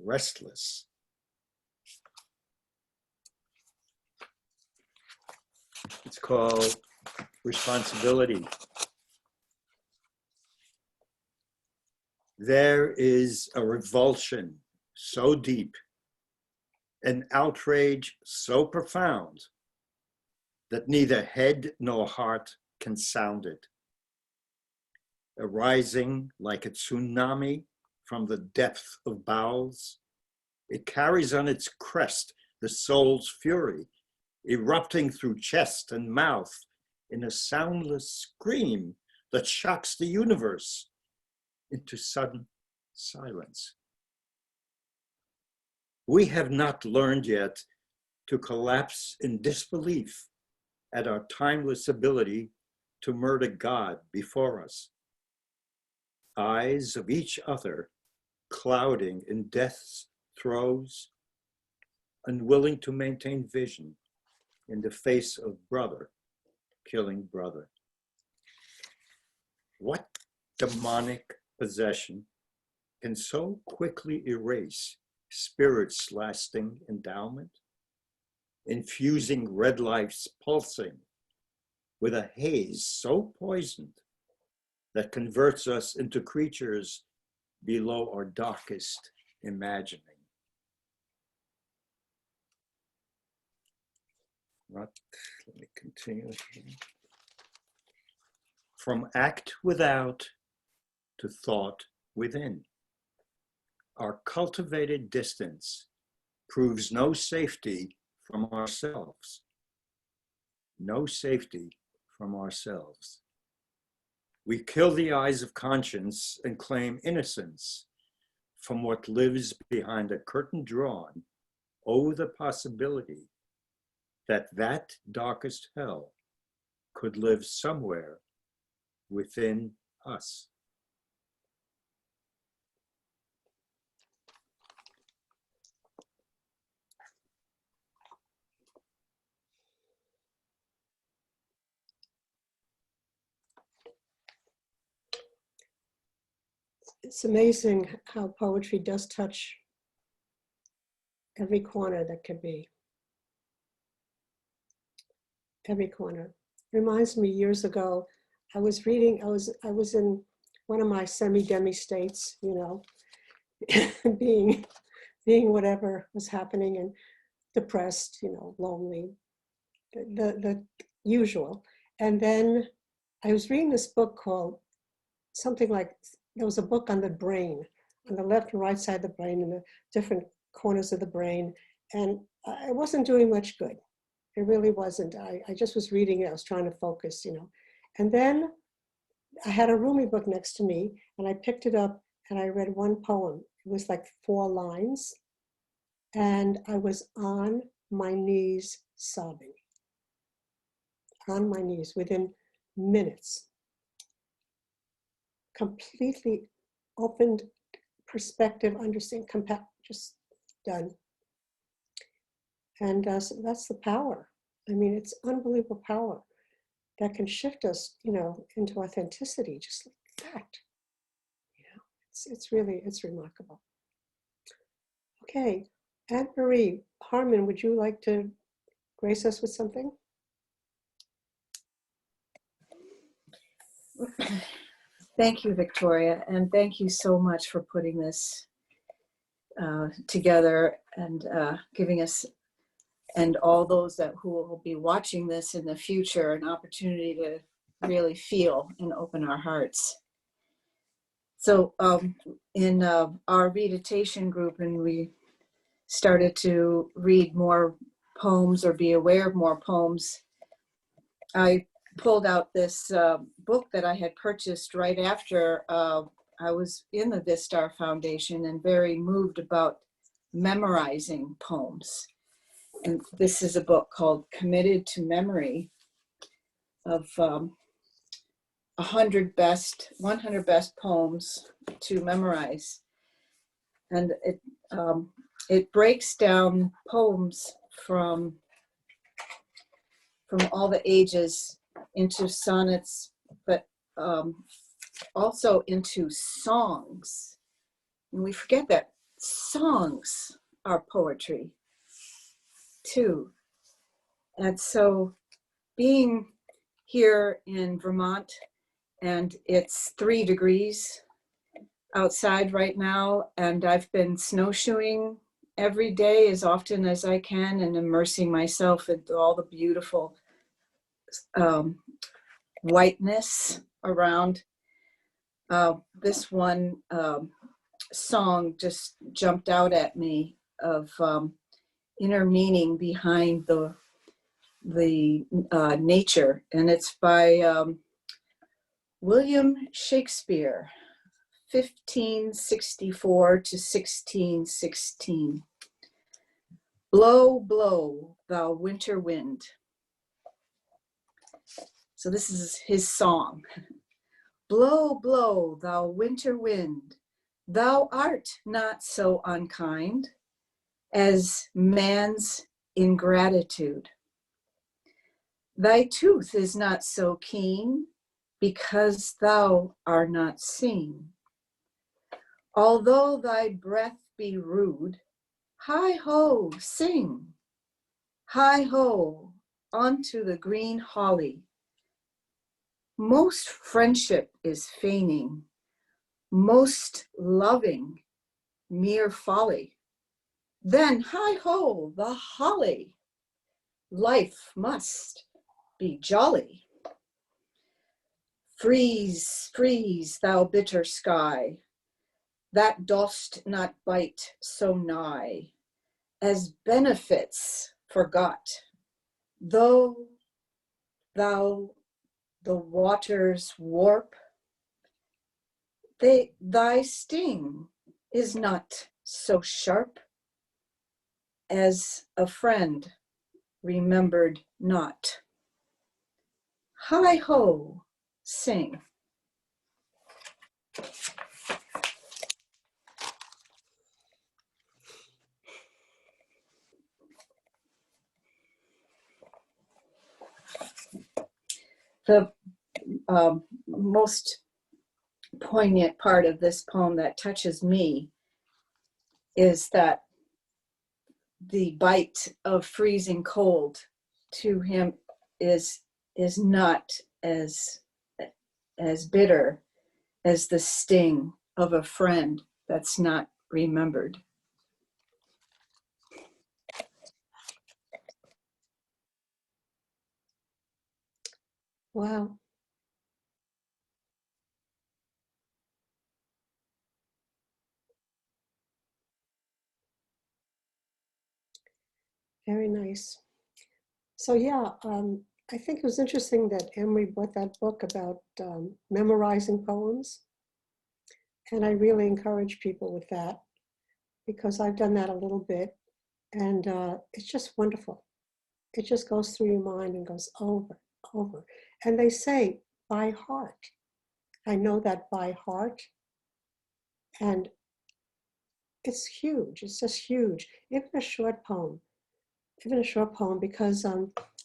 Restless. It's called Responsibility. There is a revulsion so deep, an outrage so profound that neither head nor heart can sound it. Arising like a tsunami from the depth of bowels, it carries on its crest the soul's fury, erupting through chest and mouth in a soundless scream that shocks the universe into sudden silence. We have not learned yet to collapse in disbelief at our timeless ability to murder God before us. Eyes of each other clouding in death's throes, unwilling to maintain vision in the face of brother killing brother. What demonic possession can so quickly erase spirit's lasting endowment, infusing red life's pulsing with a haze so poisoned that converts us into creatures below our darkest imagining? Let me continue here. From act without to thought within, our cultivated distance proves no safety from ourselves. No safety from ourselves. We kill the eyes of conscience and claim innocence from what lives behind a curtain drawn over the possibility that that darkest hell could live somewhere within us. It's amazing how poetry does touch every corner that can be. Every corner. Reminds me years ago, I was reading, I was in one of my semi-demi states, you know, being whatever was happening, and depressed, you know, lonely, the usual. And then I was reading this book called something like, there was a book on the brain, on the left and right side of the brain, and the different corners of the brain. And it wasn't doing much good. It really wasn't. I just was reading it. I was trying to focus, you know. And then I had a Rumi book next to me, and I picked it up and I read one poem. It was like 4 lines. And I was on my knees sobbing. On my knees within minutes. Completely opened perspective, understanding, just done. And so that's the power. I mean, it's unbelievable power that can shift us, you know, into authenticity, just like that. You know, it's really, it's remarkable. Okay, Anne-Marie Harmon, would you like to grace us with something? Thank you, Victoria, and thank you so much for putting this together and giving us and all those who will be watching this in the future an opportunity to really feel and open our hearts. So in our READITATION group, and we started to read more poems or be aware of more poems, I pulled out this book that I had purchased right after I was in the Vistar Foundation and very moved about memorizing poems. And this is a book called Committed to Memory of 100 best poems to memorize. And it breaks down poems from all the ages into sonnets, but also into songs. And we forget that songs are poetry too. And so being here in Vermont, and it's 3 degrees outside right now, and I've been snowshoeing every day as often as I can and immersing myself into all the beautiful whiteness around. This one song just jumped out at me of inner meaning behind the nature, and it's by William Shakespeare, 1564 to 1616. Blow, blow, thou winter wind. So this is his song. Blow, blow, thou winter wind. Thou art not so unkind as man's ingratitude. Thy tooth is not so keen because thou art not seen. Although thy breath be rude, hi-ho, sing. Hi-ho, unto the green holly. Most friendship is feigning, most loving mere folly. Then hi-ho, the holly. Life must be jolly. Freeze, freeze, thou bitter sky, that dost not bite so nigh, as benefits forgot, though thou the waters warp, thy sting is not so sharp, as a friend remembered not. Hi-ho, sing. The most poignant part of this poem that touches me is that the bite of freezing cold to him is not as bitter as the sting of a friend that's not remembered. Wow. Very nice. So yeah, I think it was interesting that Emery bought that book about memorizing poems. And I really encourage people with that because I've done that a little bit. And it's just wonderful. It just goes through your mind and goes over, over. And they say by heart. I know that by heart. And it's huge. It's just huge. Even a short poem, because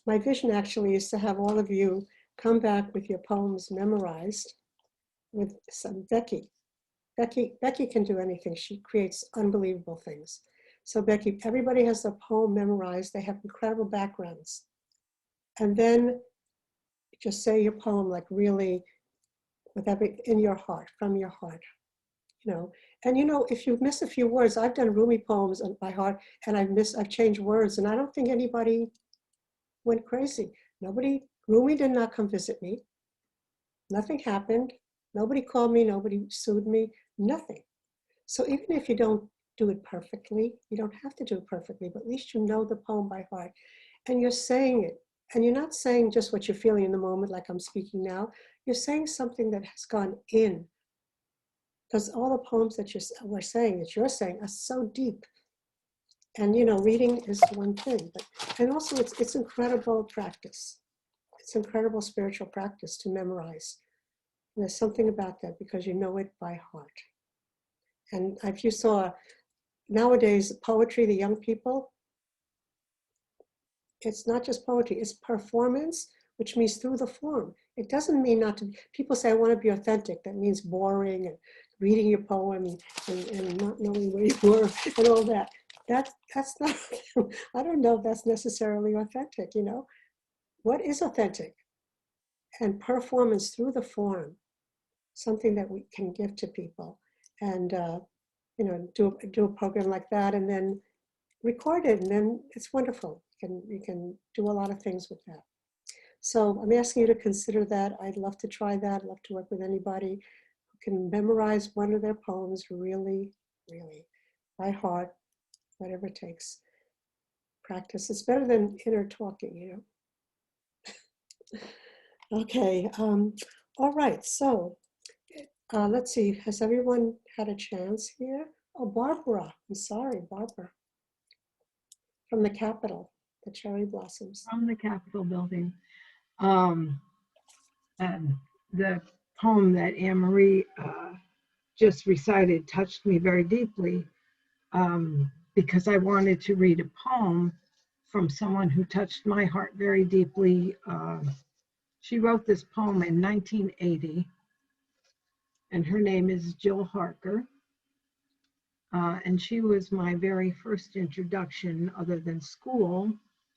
my vision actually is to have all of you come back with your poems memorized with some Becky. Becky can do anything. She creates unbelievable things. So Becky, everybody has their poem memorized. They have incredible backgrounds. And then just say your poem like really with in your heart, from your heart, you know. And you know, if you miss a few words, I've done Rumi poems by heart and I've changed words and I don't think anybody went crazy. Rumi did not come visit me. Nothing happened. Nobody called me, nobody sued me, nothing. So even if you don't do it perfectly, you don't have to do it perfectly, but at least you know the poem by heart and you're saying it. And you're not saying just what you're feeling in the moment, like I'm speaking now. You're saying something that has gone in. Because all the poems that you're saying are so deep. And you know, reading is one thing, and also it's incredible practice. It's incredible spiritual practice to memorize. And there's something about that because you know it by heart. And if you saw nowadays poetry, the young people, it's not just poetry, it's performance, which means through the form. It doesn't mean not to, people say, I want to be authentic. That means boring and reading your poem and not knowing where you were and all that. That's not, I don't know if that's necessarily authentic, you know. What is authentic? And performance through the form, something that we can give to people. And, you know, do a program like that and then record it, and then it's wonderful. You can do a lot of things with that. So I'm asking you to consider that. I'd love to try that. I'd love to work with anybody who can memorize one of their poems really, really by heart, whatever it takes. Practice. It's better than inner talking, you know. Okay, all right, so let's see, has everyone had a chance here? Oh, Barbara, I'm sorry, Barbara, from the Capitol, the cherry blossoms. From the Capitol building. Um, the poem that Anne Marie just recited touched me very deeply because I wanted to read a poem from someone who touched my heart very deeply. She wrote this poem in 1980, and her name is Jill Harker. And she was my very first introduction other than school,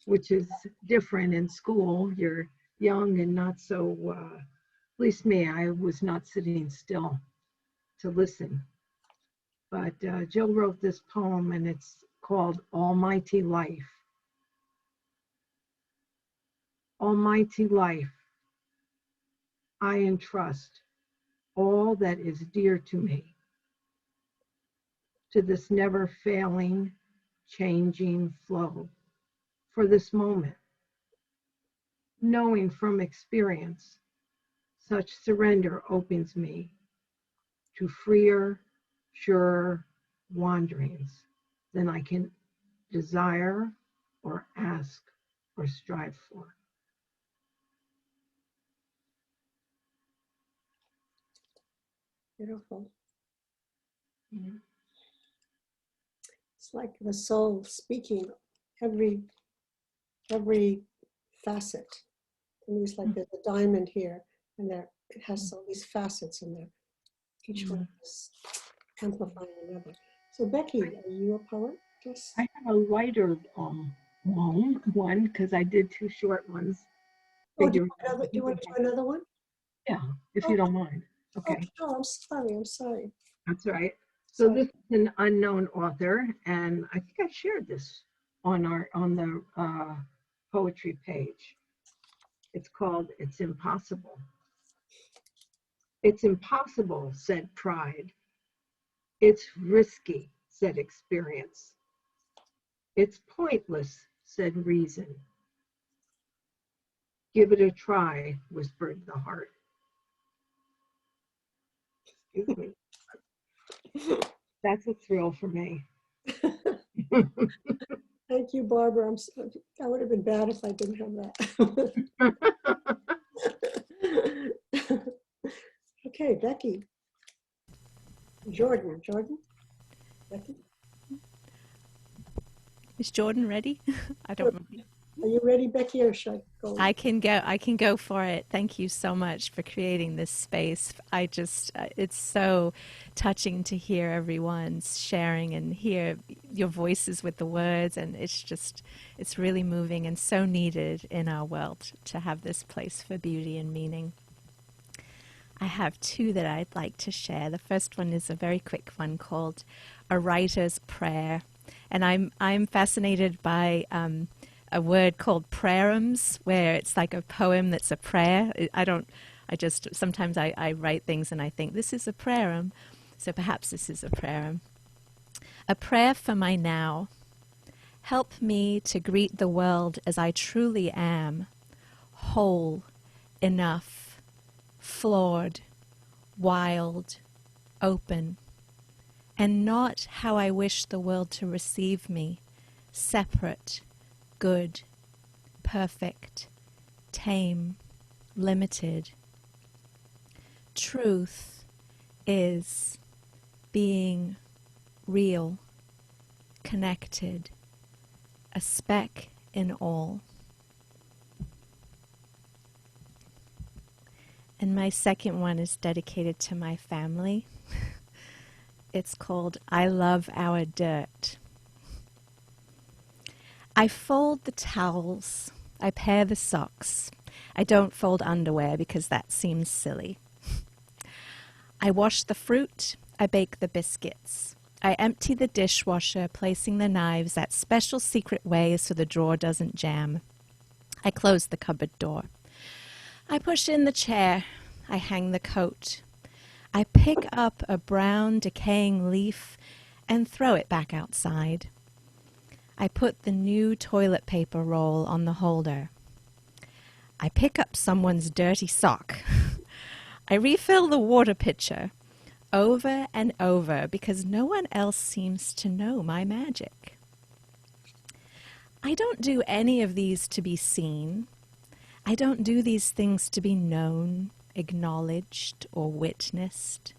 which is different in school. You're young and not so, at least me, I was not sitting still to listen. But Jill wrote this poem and it's called Almighty Life. Almighty life, I entrust all that is dear to me to this never failing, changing flow for this moment, knowing from experience such surrender opens me to freer, surer wanderings than I can desire or ask or strive for. Beautiful. It's like the soul speaking every facet. And it's like there's a diamond here, and there it has all these facets in there. Each one is amplifying another. So Becky, are you a poet? Yes. I have a lighter one because I did two short ones. Oh, do you want to do another one? Yeah, if you don't mind. Okay. Oh, sure. I'm sorry. That's right. So this is an unknown author, and I think I shared this on the poetry page. It's called It's Impossible. It's impossible, said pride. It's risky, said experience. It's pointless, said reason. Give it a try, whispered the heart. Excuse me. That's a thrill for me. Thank you, Barbara. That would have been bad if I didn't have that. Okay, Becky. Jordan. Becky. Is Jordan ready? I don't know. Are you ready, Becky, or should I go? I can go for it. Thank you so much for creating this space. It's so touching to hear everyone's sharing and hear your voices with the words. And it's really moving and so needed in our world to have this place for beauty and meaning. I have two that I'd like to share. The first one is a very quick one called A Writer's Prayer. And I'm fascinated by a word called prayerums, where it's like a poem that's a prayer. Sometimes I write things and I think this is a prayerum. So perhaps this is a prayerum. A prayer for my now. Help me to greet the world as I truly am, whole, enough, flawed, wild, open, and not how I wish the world to receive me, separate, good, perfect, tame, limited. Truth is being real, connected, a speck in all. And my second one is dedicated to my family. It's called I Love Our Dirt. I fold the towels. I pair the socks. I don't fold underwear because that seems silly. I wash the fruit. I bake the biscuits. I empty the dishwasher, placing the knives that special secret way so the drawer doesn't jam. I close the cupboard door. I push in the chair. I hang the coat. I pick up a brown, decaying leaf and throw it back outside. I put the new toilet paper roll on the holder. I pick up someone's dirty sock. I refill the water pitcher over and over because no one else seems to know my magic. I don't do any of these to be seen. I don't do these things to be known, acknowledged, or witnessed.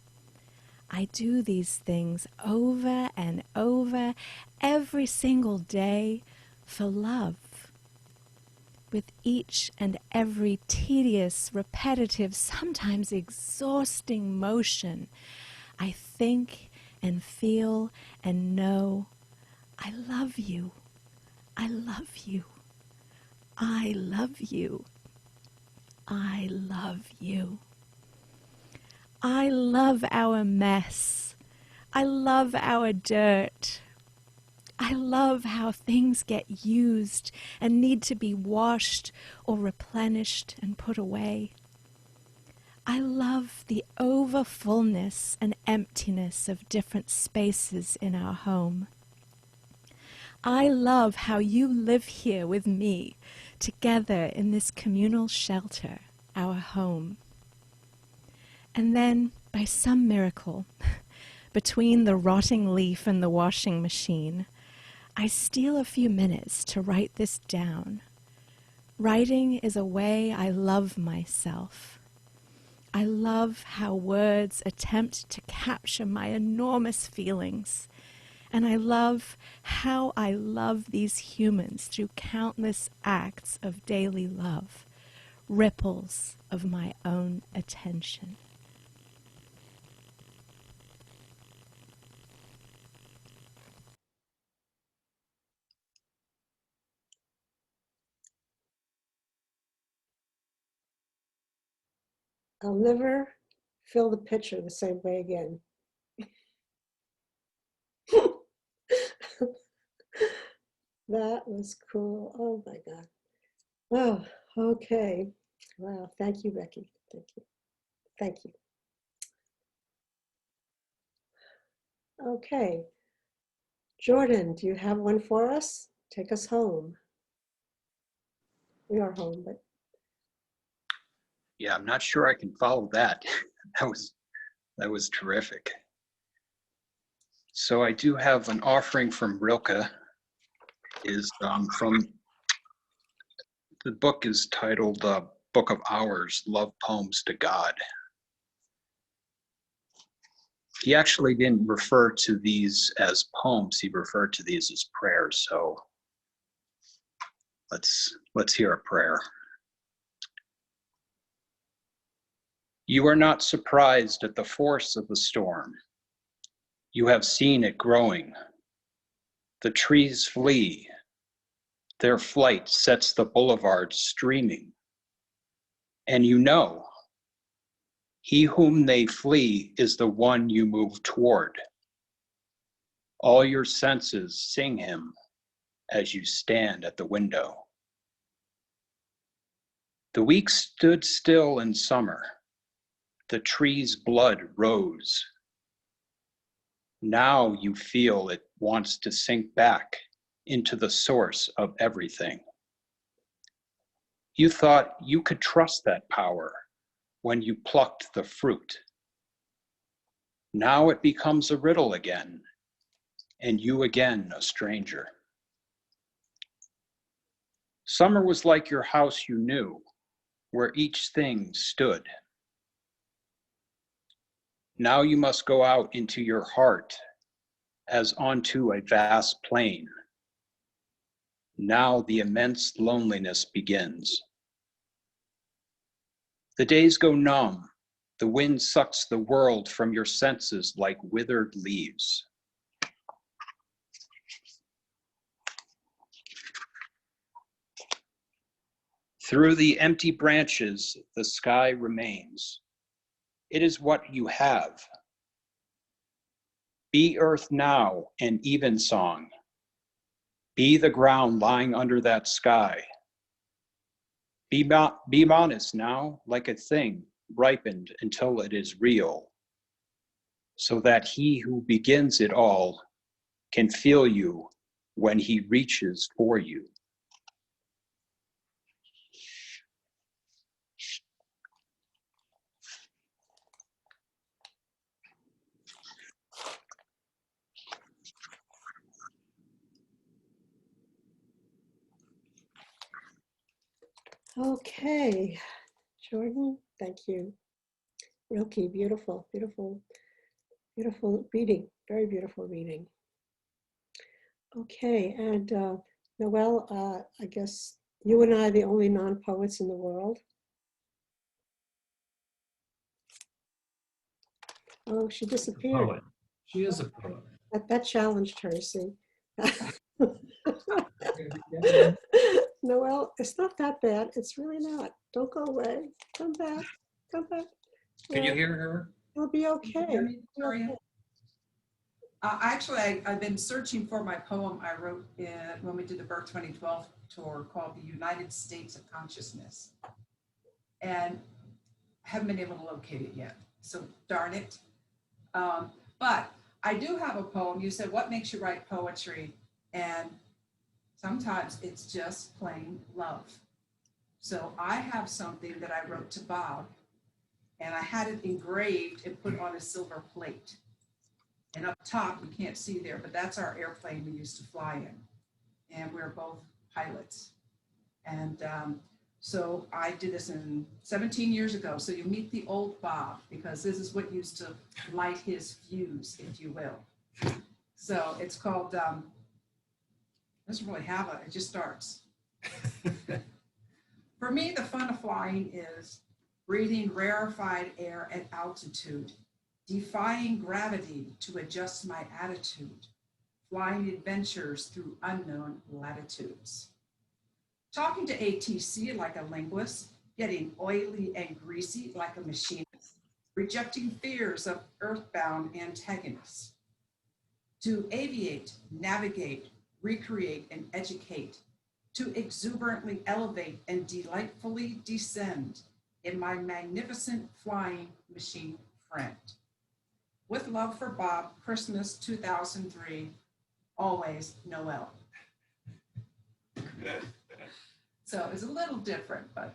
I do these things over and over every single day for love. With each and every tedious, repetitive, sometimes exhausting motion, I think and feel and know, I love you. I love you. I love you. I love you. I love our mess. I love our dirt. I love how things get used and need to be washed or replenished and put away. I love the overfullness and emptiness of different spaces in our home. I love how you live here with me, together in this communal shelter, our home. And then, by some miracle, between the rotting leaf and the washing machine, I steal a few minutes to write this down. Writing is a way I love myself. I love how words attempt to capture my enormous feelings. And I love how I love these humans through countless acts of daily love, ripples of my own attention. I'll never fill the pitcher the same way again. That was cool. Oh my God. Oh, okay. Wow. Thank you, Becky. Thank you. Thank you. Okay. Jordan, do you have one for us? Take us home. We are home, but. Yeah, I'm not sure I can follow that. That was terrific. So I do have an offering from Rilke. Is from the book is titled Book of Hours, Love Poems to God. He actually didn't refer to these as poems, he referred to these as prayers. So let's hear a prayer. You are not surprised at the force of the storm. You have seen it growing. The trees flee. Their flight sets the boulevards streaming. And you know, he whom they flee is the one you move toward. All your senses sing him as you stand at the window. The week stood still in summer. The tree's blood rose. Now you feel it wants to sink back into the source of everything. You thought you could trust that power when you plucked the fruit. Now it becomes a riddle again, and you again a stranger. Summer was like your house you knew, where each thing stood. Now you must go out into your heart as onto a vast plain. Now the immense loneliness begins. The days go numb. The wind sucks the world from your senses like withered leaves. Through the empty branches, the sky remains. It is what you have. Be earth now and evensong. Be the ground lying under that sky. Be honest now, like a thing ripened until it is real, so that he who begins it all can feel you when he reaches for you. Okay, Jordan, thank you. Rilke, beautiful, beautiful, beautiful reading, very beautiful reading. Okay, and Noelle, I guess you and I are the only non-poets in the world. Oh, she disappeared. Poet. She is a poet. That challenged her, see. Noelle, it's not that bad. It's really not. Don't go away. Come back. Come back. Can you hear her? It'll be okay. Victoria? Actually, I've been searching for my poem I wrote when we did the Birth 2012 tour called The United States of Consciousness. And haven't been able to locate it yet. So darn it. But I do have a poem. You said, what makes you write poetry? And sometimes it's just plain love. So I have something that I wrote to Bob, and I had it engraved and put on a silver plate. And up top, you can't see there, but that's our airplane we used to fly in. And we're both pilots. And so I did this 17 years ago. So you meet the old Bob, because this is what used to light his fuse, if you will. So it's called, doesn't really have it just starts. For me, the fun of flying is breathing rarefied air at altitude, defying gravity to adjust my attitude, flying adventures through unknown latitudes. Talking to ATC like a linguist, getting oily and greasy like a machinist, rejecting fears of earthbound antagonists. To aviate, navigate, recreate, and educate, to exuberantly elevate and delightfully descend in my magnificent flying machine friend. With love for Bob, Christmas 2003, always Noel. So it's a little different, but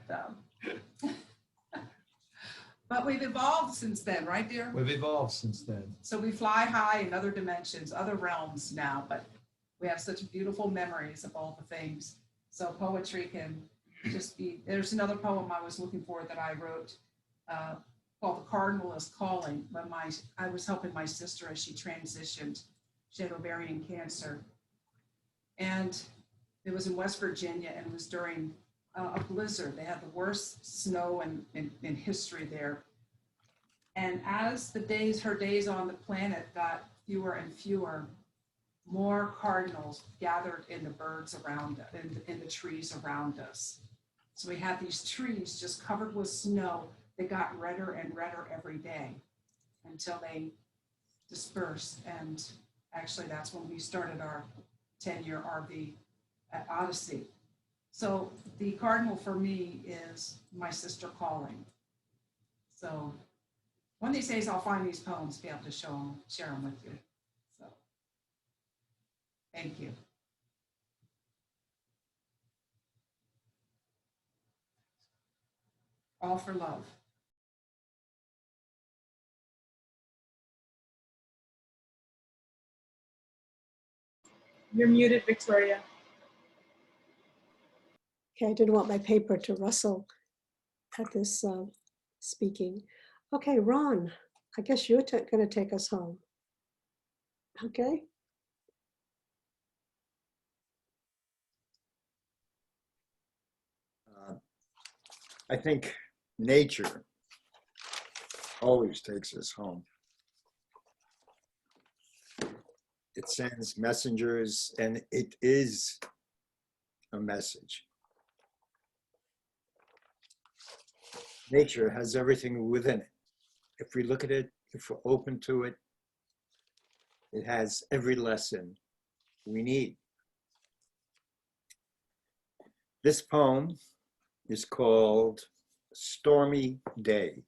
but we've evolved since then, right, dear? We've evolved since then. So we fly high in other dimensions, other realms now, but we have such beautiful memories of all the things. So poetry can just be, there's another poem I was looking for that I wrote called The Cardinal is Calling, when I was helping my sister as she transitioned. She had ovarian cancer. And it was in West Virginia, and it was during a blizzard. They had the worst snow in history there. And as her days on the planet got fewer and fewer, more cardinals gathered in the birds around us, in the trees around us. So we had these trees just covered with snow that got redder and redder every day until they dispersed. And actually that's when we started our 10-year RV at Odyssey. So the cardinal for me is my sister calling. So one of these days I'll find these poems, be able to share them with you. So thank you. All for love. You're muted, Victoria. Okay, I didn't want my paper to rustle at this speaking. Okay, Ron, I guess you're going to take us home. Okay. I think nature always takes us home. It sends messengers, and it is a message. Nature has everything within it. If we look at it, if we're open to it, it has every lesson we need. This poem is called Stormy Day.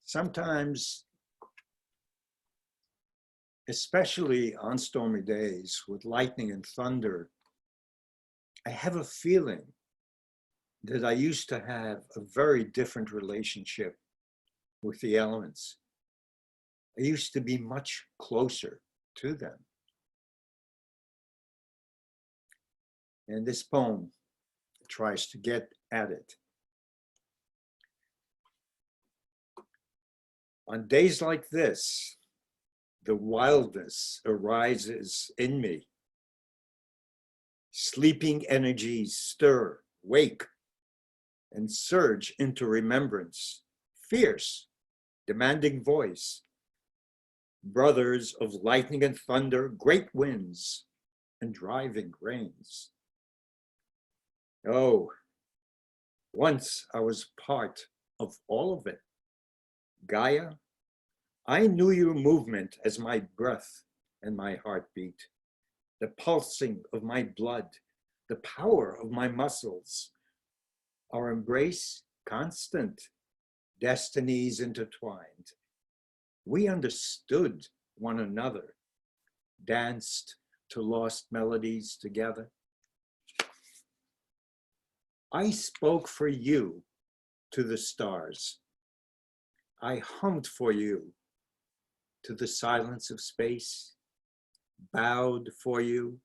Sometimes, especially on stormy days with lightning and thunder, I have a feeling that I used to have a very different relationship with the elements. I used to be much closer to them. And this poem tries to get at it. On days like this, the wildness arises in me. Sleeping energies stir, wake, and surge into remembrance, fierce, demanding voice. Brothers of lightning and thunder, great winds, and driving rains. Oh, once I was part of all of it. Gaia, I knew your movement as my breath and my heartbeat, the pulsing of my blood, the power of my muscles, our embrace constant, destinies intertwined. We understood one another, danced to lost melodies together. I spoke for you to the stars. I hummed for you to the silence of space, bowed for you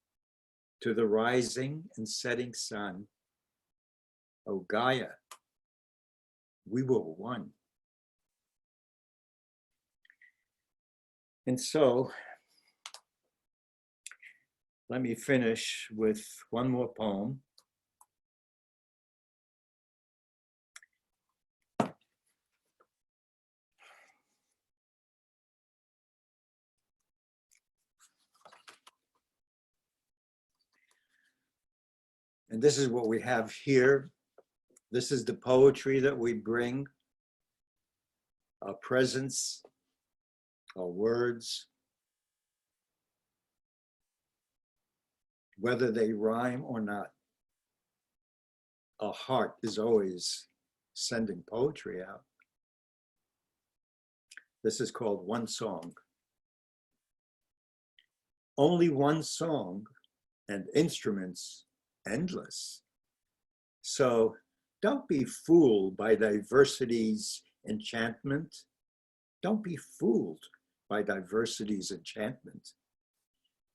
to the rising and setting sun. Oh Gaia, we were one. And so, let me finish with one more poem. And this is what we have here. This is the poetry that we bring, our presence, our words, whether they rhyme or not. Our heart is always sending poetry out. This is called One Song. Only one song and instruments endless. So don't be fooled by diversity's enchantment. Don't be fooled by diversity's enchantment.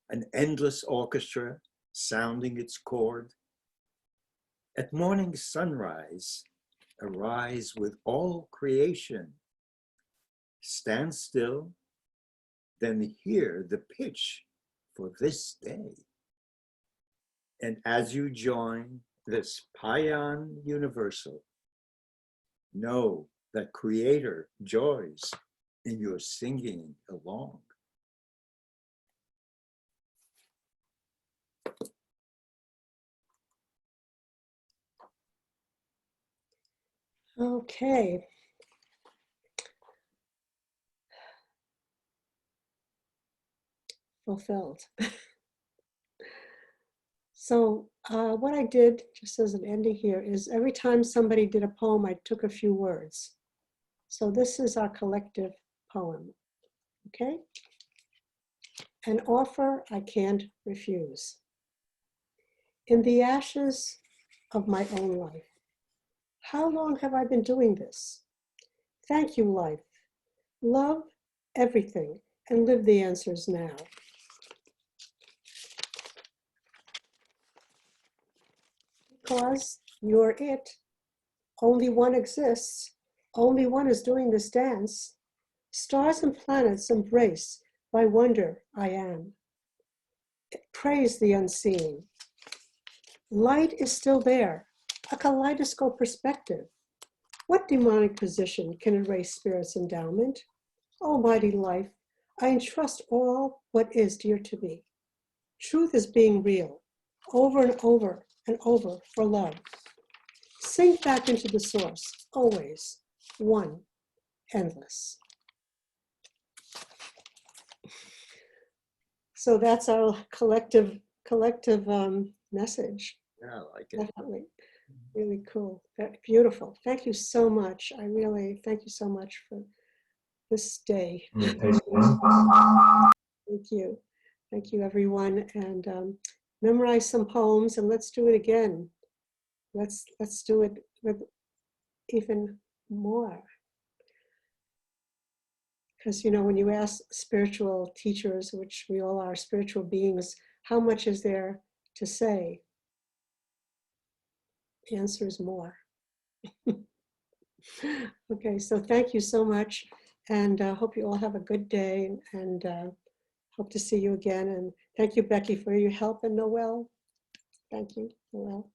An endless orchestra sounding its chord. At morning sunrise, arise with all creation. Stand still, then hear the pitch for this day. And as you join this paean universal, know that Creator joys in your singing along. Okay. Fulfilled. So what I did, just as an ending here, is every time somebody did a poem, I took a few words. So this is our collective poem, okay? An offer I can't refuse. In the ashes of my own life, how long have I been doing this? Thank you, life. Love everything and live the answers now. Because you're it. Only one exists. Only one is doing this dance. Stars and planets embrace by wonder I am. Praise the unseen. Light is still there, a kaleidoscope perspective. What demonic position can erase spirit's endowment? Almighty life, I entrust all what is dear to me. Truth is being real, over and over and over for love. Sink back into the source, always, one, endless. So that's our collective message. Yeah, I like it. Definitely. Really cool. Beautiful. Thank you so much. I really thank you so much for this day. Thank you. Thank you, everyone. And memorize some poems and let's do it again. Let's do it with even more. Because, you know, when you ask spiritual teachers, which we all are spiritual beings, how much is there to say? The answer is more. Okay, so thank you so much, and hope you all have a good day, and hope to see you again. And thank you, Becky, for your help, and Noel. Thank you, Noel.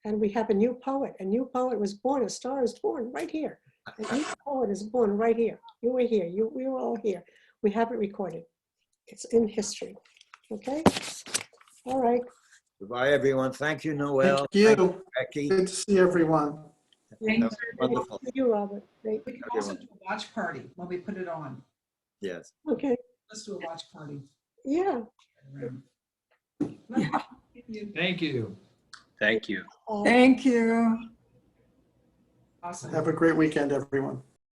And we have a new poet. A new poet was born. A star is born right here. A new poet is born right here. You were here. We were all here. We have it recorded. It's in history. Okay. All right. Goodbye, everyone. Thank you, Noel. Thank you. Becky. Good to see everyone. Thank That was wonderful. Thank you, Robert. Great. We can also do a watch party when we put it on. Yes. Okay. Let's do a watch party. Yeah. Thank you. Thank you. Thank you. Awesome. Have a great weekend, everyone.